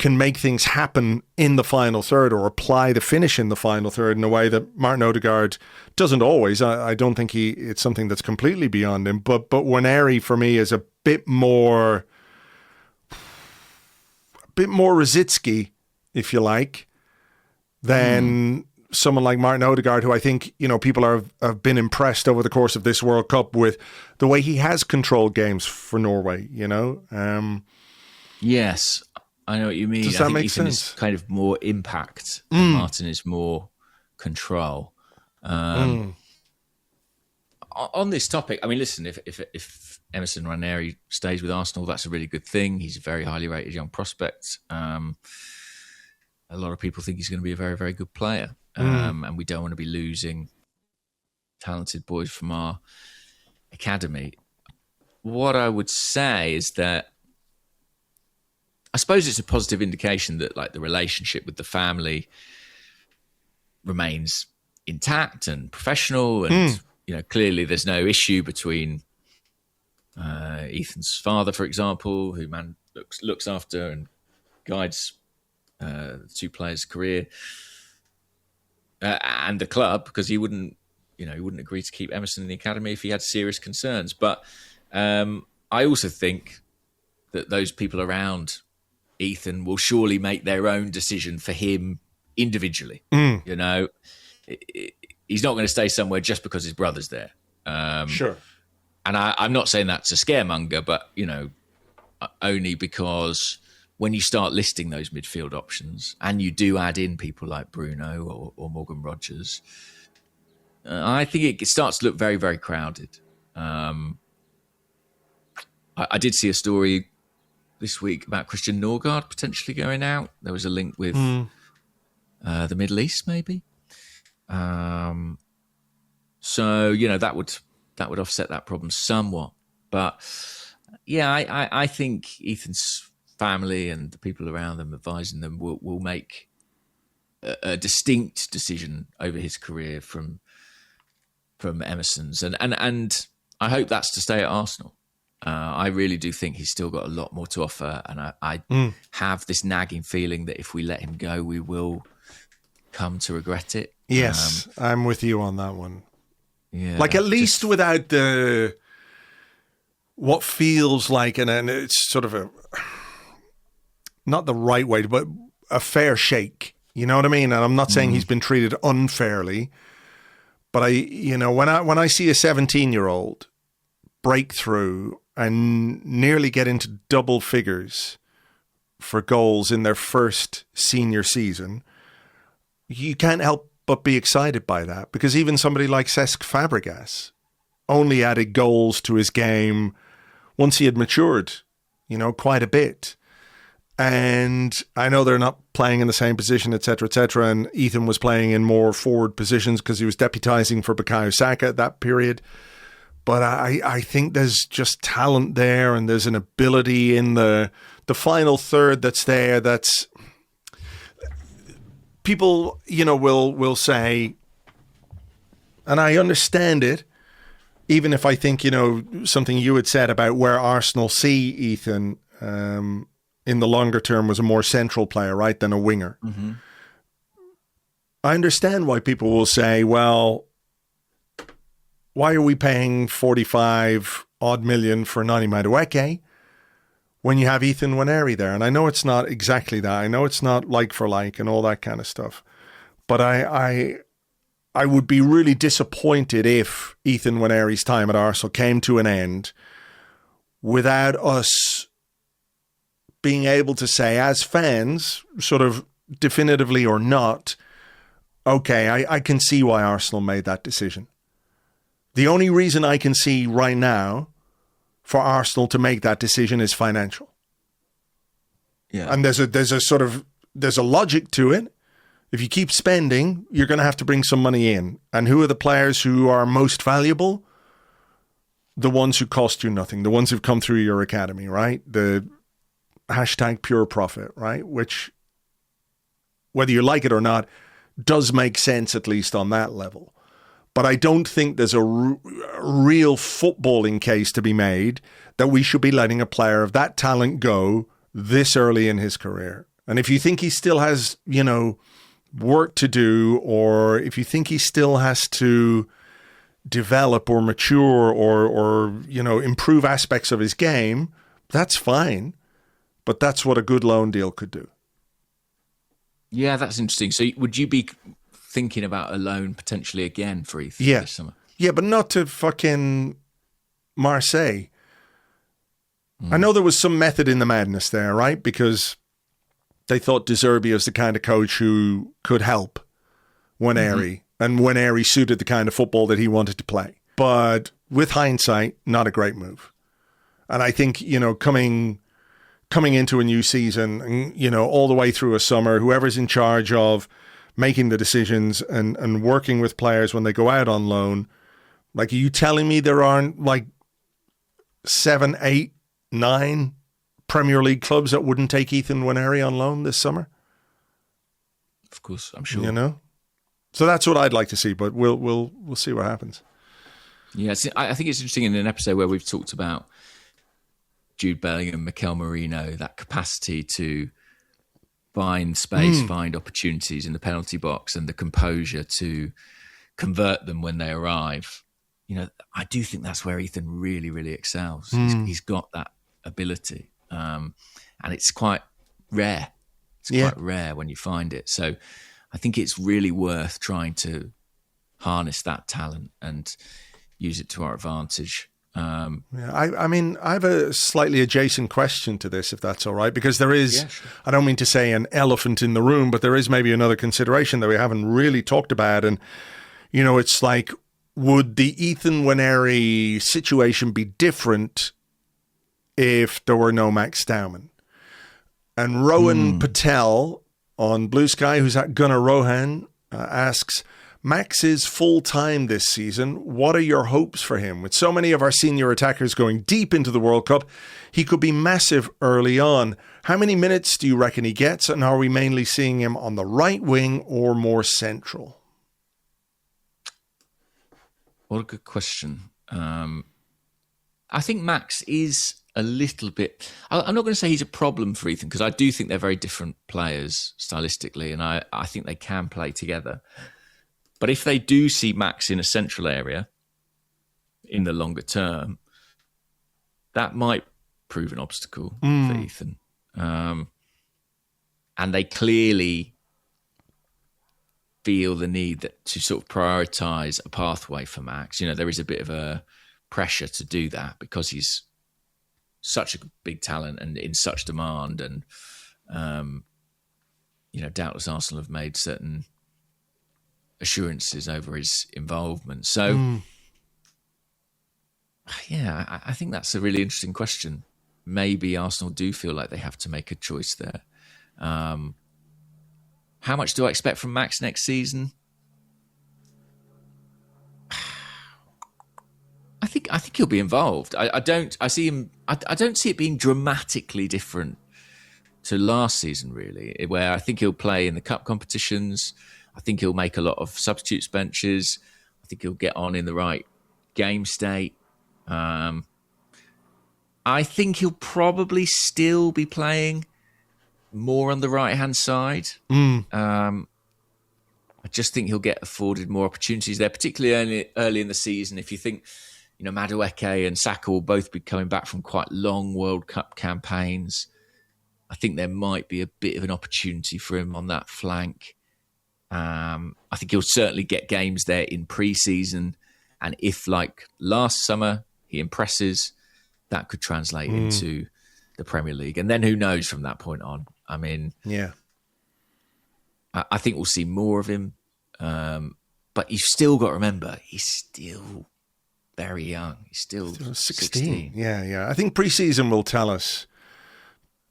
can make things happen in the final third or apply the finish in the final third in a way that Martin Odegaard doesn't always. I don't think it's something that's completely beyond him. But Nwaneri for me is a bit more Rositzky, if you like, than someone like Martin Odegaard, who I think, people have been impressed over the course of this World Cup with the way he has controlled games for Norway, Yes, I know what you mean. Does that make Ethan sense? Is kind of more impact, and Martin is more control. On this topic, I mean, listen, if Emerson Nwaneri stays with Arsenal, that's a really good thing. He's a very highly rated young prospect. A lot of people think he's going to be a very, very good player. And we don't want to be losing talented boys from our academy. What I would say is that I suppose it's a positive indication that the relationship with the family remains intact and professional. And, clearly there's no issue between Ethan's father, for example, who looks after and guides the two players' career, and the club, because he wouldn't agree to keep Emerson in the academy if he had serious concerns. But I also think that those people around Ethan will surely make their own decision for him individually. He's not going to stay somewhere just because his brother's there. Sure. And I'm not saying that to scaremonger, but, only because when you start listing those midfield options and you do add in people like Bruno or Morgan Rogers, I think it starts to look very, very crowded. I did see a story this week about Christian Norgard potentially going out. There was a link with the Middle East, maybe. So that would offset that problem somewhat. But yeah, I think Ethan's family and the people around them advising them will make a distinct decision over his career from Emerson's, and I hope that's to stay at Arsenal. I really do think he's still got a lot more to offer, and I have this nagging feeling that if we let him go, we will come to regret it. Yes, I'm with you on that one. Yeah, like at least without the what feels like, and it's sort of not the right way, but a fair shake. You know what I mean? And I'm not saying he's been treated unfairly, but when I see a 17-year-old break through and nearly get into double figures for goals in their first senior season, you can't help but be excited by that, because even somebody like Cesc Fabregas only added goals to his game once he had matured, quite a bit. And I know they're not playing in the same position, et cetera, and Ethan was playing in more forward positions because he was deputising for Bukayo Saka at that period. But I think there's just talent there, and there's an ability in the final third that's there. That's people, will say, and I understand it, even if I think, something you had said about where Arsenal see Ethan in the longer term was a more central player, right, than a winger. Mm-hmm. I understand why people will say, well, why are we paying 45 odd million for Noni Madueke when you have Ethan Nwaneri there? And I know it's not exactly that. I know it's not like for like and all that kind of stuff. But I would be really disappointed if Ethan Nwaneri's time at Arsenal came to an end without us being able to say, as fans, sort of definitively or not, okay, I can see why Arsenal made that decision. The only reason I can see right now for Arsenal to make that decision is financial. Yeah. And there's a logic to it. If you keep spending, you're going to have to bring some money in. And who are the players who are most valuable? The ones who cost you nothing, the ones who've come through your academy, right? The hashtag pure profit, right? Which, whether you like it or not, does make sense, at least on that level. But I don't think there's a real footballing case to be made that we should be letting a player of that talent go this early in his career. And if you think he still has, work to do, or if you think he still has to develop or mature or improve aspects of his game, that's fine. But that's what a good loan deal could do. Yeah, that's interesting. So would you be thinking about a loan potentially again for Ethan this summer? Yeah, but not to fucking Marseille. I know there was some method in the madness there, right? Because they thought De Zerbi was the kind of coach who could help Nwaneri, and Nwaneri suited the kind of football that he wanted to play. But with hindsight, not a great move. And I think, coming into a new season, and, all the way through a summer, whoever's in charge of making the decisions and working with players when they go out on loan, like, are you telling me there aren't like 7, 8, 9 Premier League clubs that wouldn't take Ethan Nwaneri on loan this summer? Of course, I'm sure. So that's what I'd like to see, but we'll see what happens. Yeah, I think it's interesting in an episode where we've talked about Jude Bellingham, Mikel Merino, that capacity to find space, find opportunities in the penalty box, and the composure to convert them when they arrive. I do think that's where Ethan really, really excels. He's got that ability, and it's quite rare. It's quite rare when you find it. So I think it's really worth trying to harness that talent and use it to our advantage. I mean, I have a slightly adjacent question to this, if that's all right, because there is, sure. I don't mean to say an elephant in the room, but there is maybe another consideration that we haven't really talked about. And, It's like, would the Ethan Nwaneri situation be different if there were no Max Dowman? And Rowan Patel on Blue Sky, who's at Gunnar Rohan, asks, Max is full-time this season. What are your hopes for him? With so many of our senior attackers going deep into the World Cup, he could be massive early on. How many minutes do you reckon he gets? And are we mainly seeing him on the right wing or more central? What a good question. I think Max is a little bit... I'm not going to say he's a problem for Ethan, because I do think they're very different players stylistically, and I think they can play together. But if they do see Max in a central area in the longer term, that might prove an obstacle for Ethan. And they clearly feel the need to sort of prioritise a pathway for Max. There is a bit of a pressure to do that because he's such a big talent and in such demand. And, doubtless Arsenal have made certain assurances over his involvement. So, I think that's a really interesting question. Maybe Arsenal do feel like they have to make a choice there. How much do I expect from Max next season? I think he'll be involved. I don't see it being dramatically different to last season, really, where I think he'll play in the cup competitions. I think he'll make a lot of substitutes benches. I think he'll get on in the right game state. I think he'll probably still be playing more on the right-hand side. I just think he'll get afforded more opportunities there, particularly early in the season. If you think, Madueke and Saka will both be coming back from quite long World Cup campaigns, I think there might be a bit of an opportunity for him on that flank. I think he'll certainly get games there in pre-season. And if, like last summer, he impresses, that could translate into the Premier League. And then who knows from that point on? I mean, I think we'll see more of him. But you've still got to remember, he's still very young. He's still 16. Yeah. I think pre-season will tell us,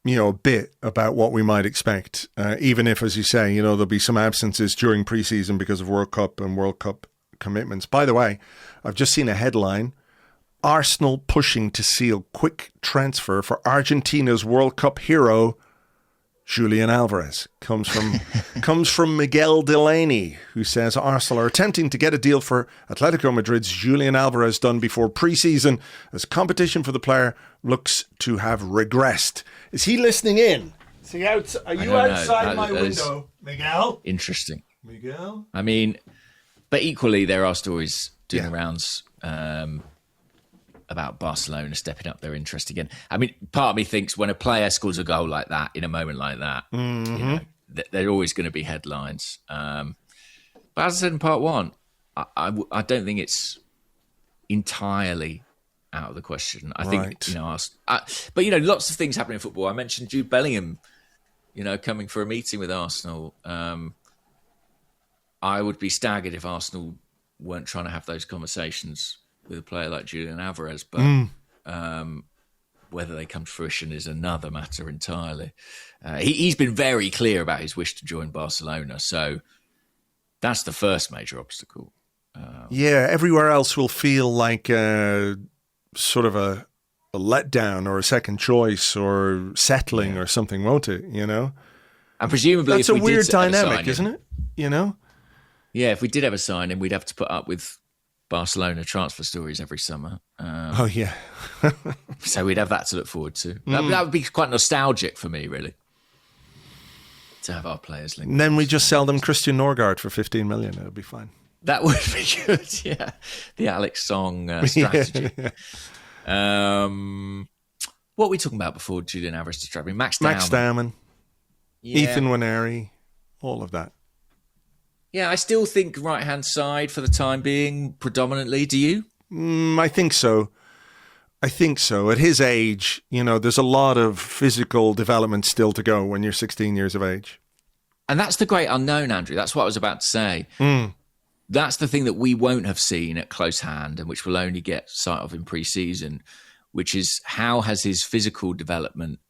a bit about what we might expect. Even if, as you say, there'll be some absences during pre-season because of World Cup and World Cup commitments. By the way, I've just seen a headline: Arsenal pushing to seal quick transfer for Argentina's World Cup hero, Julian Alvarez. Comes from Miguel Delaney, who says Arsenal are attempting to get a deal for Atletico Madrid's Julian Alvarez done before pre-season, as competition for the player looks to have regressed. Is he listening in? Are you outside my window, Miguel? Interesting. Miguel? I mean, but equally there are stories doing the rounds about Barcelona stepping up their interest again. I mean, part of me thinks when a player scores a goal like that in a moment like that, there are always going to be headlines. But as I said in part one, I don't think it's entirely out of the question. I think, but lots of things happen in football. I mentioned Jude Bellingham, coming for a meeting with Arsenal. I would be staggered if Arsenal weren't trying to have those conversations with a player like Julian Alvarez, but whether they come to fruition is another matter entirely. He's been very clear about his wish to join Barcelona, so that's the first major obstacle. Everywhere else will feel like sort of a letdown or a second choice or settling or something, won't it? And presumably that's a weird dynamic, isn't it? Yeah, if we did ever sign him, we'd have to put up with Barcelona transfer stories every summer. So we'd have that to look forward to. That would be quite nostalgic for me, really, to have our players linked. And then we just sell them Christian Norgard for 15 million. It'll be fine. That would be good, yeah. The Alex Song strategy. What were we talking about before Julian Alvarez to strike? Max Dowman. Ethan Nwaneri, all of that. Yeah, I still think right-hand side for the time being, predominantly. Do you? I think so. At his age, there's a lot of physical development still to go when you're 16 years of age. And that's the great unknown, Andrew. That's what I was about to say. that's the thing that we won't have seen at close hand, and which we'll only get sight of in pre-season, which is how has his physical development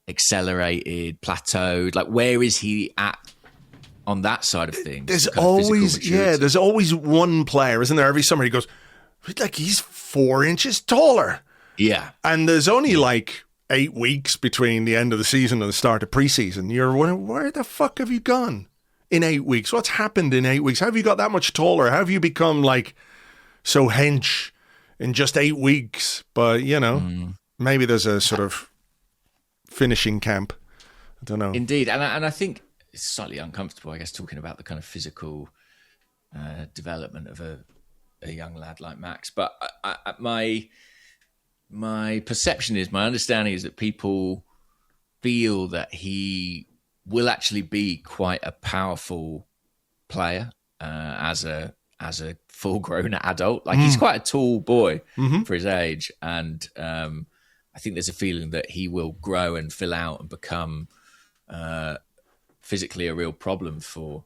accelerated, plateaued? Like, where is he at on that side of things? There's always one player, isn't there? Every summer he goes, like, he's 4 inches taller. Yeah. And there's only like 8 weeks between the end of the season and the start of preseason. You're wondering, where the fuck have you gone in 8 weeks? What's happened in 8 weeks? How have you got that much taller? How have you become like so hench in just 8 weeks? But, maybe there's a sort of finishing camp. I don't know. Indeed. And I think it's slightly uncomfortable, I guess, talking about the kind of physical development of a young lad like Max. But my perception is, my understanding is that people feel that he will actually be quite a powerful player as a full-grown adult. Like, he's quite a tall boy for his age. And I think there's a feeling that he will grow and fill out and become physically a real problem for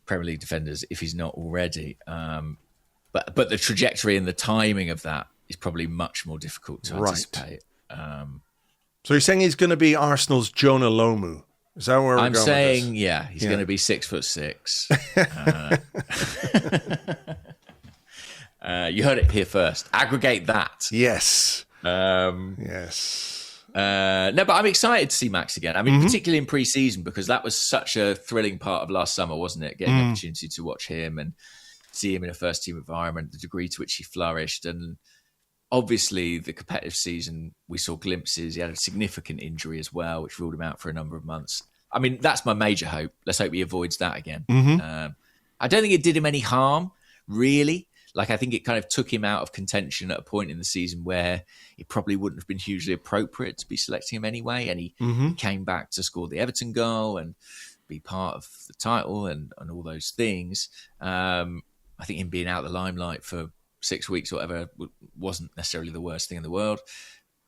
Premier League defenders if he's not already. But the trajectory and the timing of that is probably much more difficult to anticipate. So you're saying he's going to be Arsenal's Jonah Lomu? Is that where we're going with this? He's going to be 6'6". You heard it here first. Aggregate that. Yes. Yes. No, but I'm excited to see Max again. I mean, particularly in pre-season, because that was such a thrilling part of last summer, wasn't it? Getting an opportunity to watch him and see him in a first-team environment, the degree to which he flourished. And obviously, the competitive season, we saw glimpses. He had a significant injury as well, which ruled him out for a number of months. I mean, that's my major hope. Let's hope he avoids that again. I don't think it did him any harm, really. Like, I think it kind of took him out of contention at a point in the season where it probably wouldn't have been hugely appropriate to be selecting him anyway. And he came back to score the Everton goal and be part of the title and all those things. I think him being out of the limelight for 6 weeks or whatever wasn't necessarily the worst thing in the world.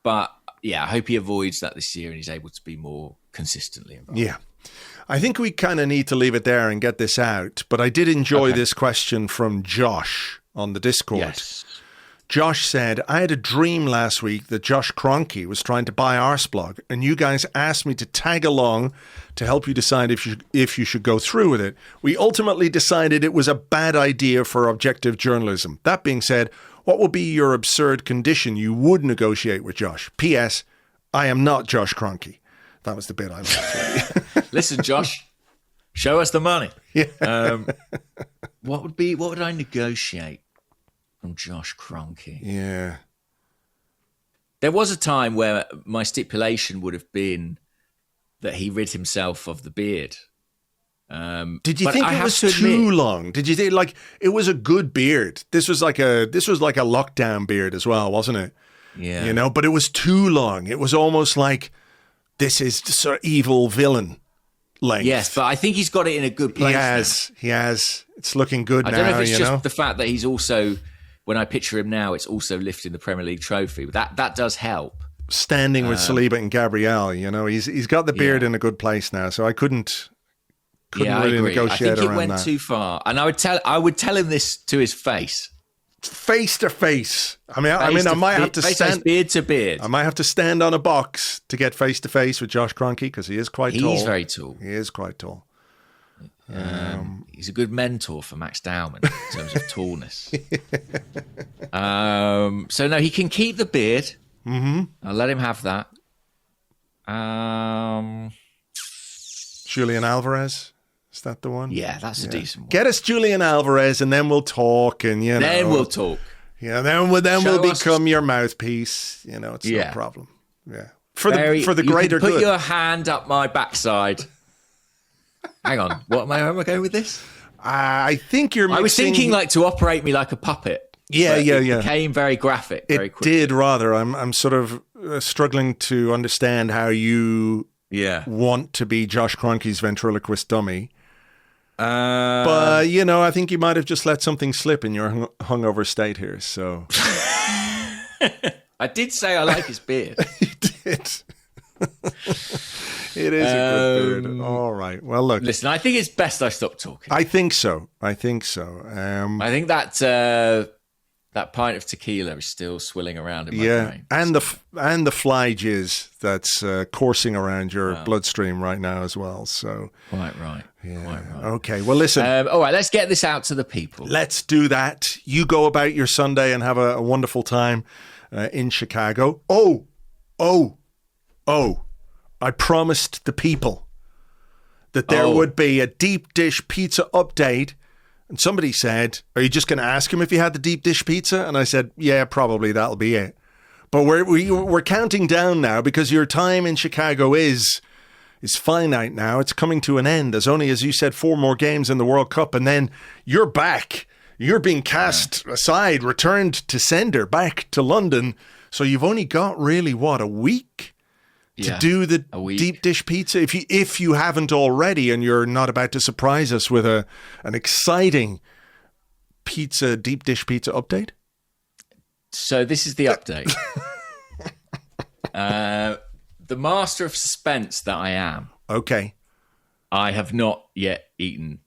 But yeah, I hope he avoids that this year and he's able to be more consistently involved. Yeah. I think we kind of need to leave it there and get this out. But I did enjoy this question from Josh on the Discord. Yes. Josh said, I had a dream last week that Josh Kroenke was trying to buy Arseblog, and you guys asked me to tag along to help you decide if you should go through with it. We ultimately decided it was a bad idea for objective journalism. That being said, what would be your absurd condition you would negotiate with Josh? P.S. I am not Josh Kroenke. That was the bit I liked. Listen, Josh, show us the money. Yeah. What would I negotiate from Josh Kroenke? Yeah. There was a time where my stipulation would have been that he rid himself of the beard. Did you think it was too long? Did you think, like, it was a good beard? This was like a lockdown beard as well, wasn't it? Yeah. You know, but it was too long. It was almost like, this is sort of evil villain length. Yes, but I think he's got it in a good place. He has. It's looking good now. I don't know if it's just the fact that he's also, when I picture him now, it's also lifting the Premier League trophy. But that does help. Standing with Saliba and Gabriel, you know, he's got the beard in a good place now. So I couldn't really negotiate around that. I think it went too far. And I would tell him this to his face. Face to face. I might have to stand beard to beard. I might have to stand on a box to get face to face with Josh Kroenke because he is quite tall. He's very tall. He is quite tall. He's a good mentor for Max Dowman in terms of tallness. So no, he can keep the beard. I'll let him have that. Julian Alvarez. Is that the one? Yeah, that's a decent one. Get us Julian Alvarez and then we'll talk. And then we'll talk. Yeah, then we'll become your mouthpiece. You know, it's no problem. Yeah. For the greater good. Put your hand up my backside. Hang on. Where am I going with this? I think you're mixing... I was thinking like to operate me like a puppet. Yeah. It became very graphic very quickly. It did rather. I'm sort of struggling to understand how you want to be Josh Kroenke's ventriloquist dummy. But, you know, I think you might have just let something slip in your hungover state here, so... I did say I like his beard. You did. It is a good food. All right. Well, look. Listen, I think it's best I stop talking. I think so. I think that that pint of tequila is still swilling around in my brain. And the fly jizz that's coursing around your bloodstream right now as well. So quite right. Yeah. Quite right. Okay. Well, listen. All right. Let's get this out to the people. Let's do that. You go about your Sunday and have a wonderful time in Chicago. Oh! I promised the people that there would be a deep dish pizza update. And somebody said, are you just going to ask him if he had the deep dish pizza? And I said, yeah, probably that'll be it. But we're counting down now because your time in Chicago is finite now. It's coming to an end. There's only, as you said, 4 more games in the World Cup. And then you're back. You're being cast aside, returned to sender, back to London. So you've only got really, a week? To do the deep dish pizza, if you haven't already, and you're not about to surprise us with an exciting deep dish pizza update. So this is the update. The master of suspense that I am. Okay. I have not yet eaten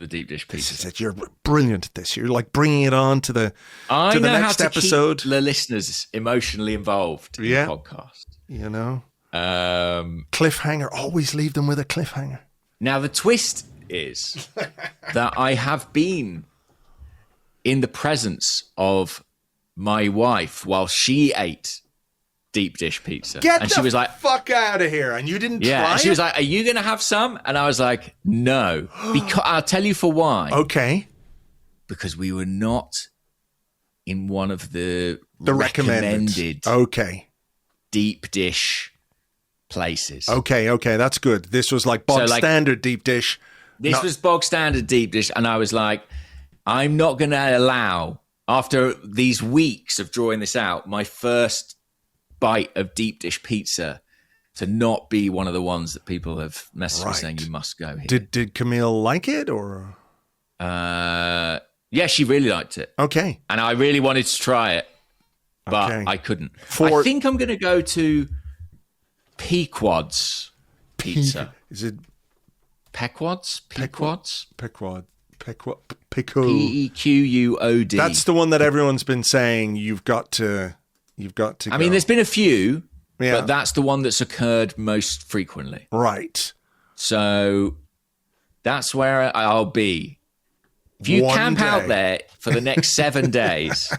the deep dish pizza. This is it. You're brilliant at this. You're like bringing it on to the next episode. Keep the listeners emotionally involved in the podcast. You know. Cliffhanger. Always leave them with a cliffhanger. Now, the twist is that I have been in the presence of my wife while she ate deep dish pizza. She was like, fuck out of here. And you didn't try and she was like, are you going to have some? And I was like, no. Because I'll tell you for why. Okay. Because we were not in one of the recommended deep dish places. Okay, that's good. This was like standard deep dish. This was bog standard deep dish, and I was like, I'm not going to allow, after these weeks of drawing this out, my first bite of deep dish pizza to not be one of the ones that people have messaged me saying you must go here. Did Camille like it, or? Yeah, she really liked it. Okay, and I really wanted to try it, but I couldn't. I think I'm going to go to Pequod's pizza. Is it Pequod's? Pequod's? Pequod. Pequud. That's the one that everyone's been saying you've got to I mean, there's been a few, but that's the one that's occurred most frequently. Right. So that's where I'll be. If you camp out there for the next 7 days,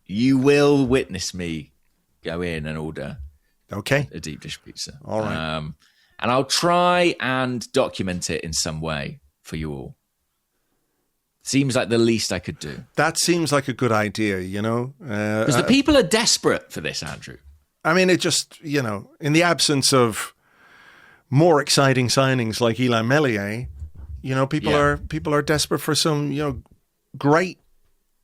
you will witness me go in and order a deep dish pizza. All right. And I'll try and document it in some way for you all. Seems like the least I could do. That seems like a good idea, you know. Because the people are desperate for this, Andrew. I mean, it just, in the absence of more exciting signings like Illan Meslier, people are desperate for some, great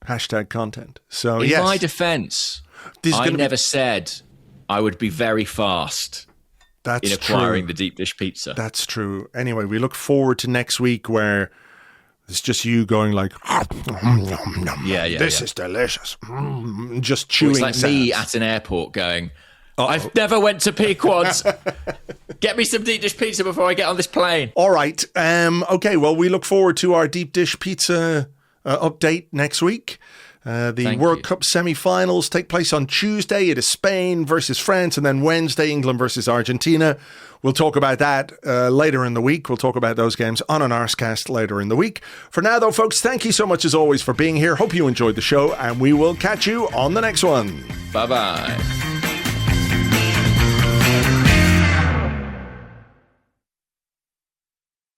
hashtag content. So, in my defense, I never said I would be very fast in acquiring the deep dish pizza. That's true. Anyway, we look forward to next week where it's just you going like, this is delicious. Just chewing. It's like sounds. Me at an airport going, I've never went to Pequod's. Get me some deep dish pizza before I get on this plane. All right. Okay. Well, we look forward to our deep dish pizza update next week. The World Cup semi-finals take place on Tuesday. It is Spain versus France, and then Wednesday, England versus Argentina. We'll talk about that later in the week. We'll talk about those games on an Arsecast later in the week. For now, though, folks, thank you so much as always for being here. Hope you enjoyed the show, and we will catch you on the next one. Bye-bye.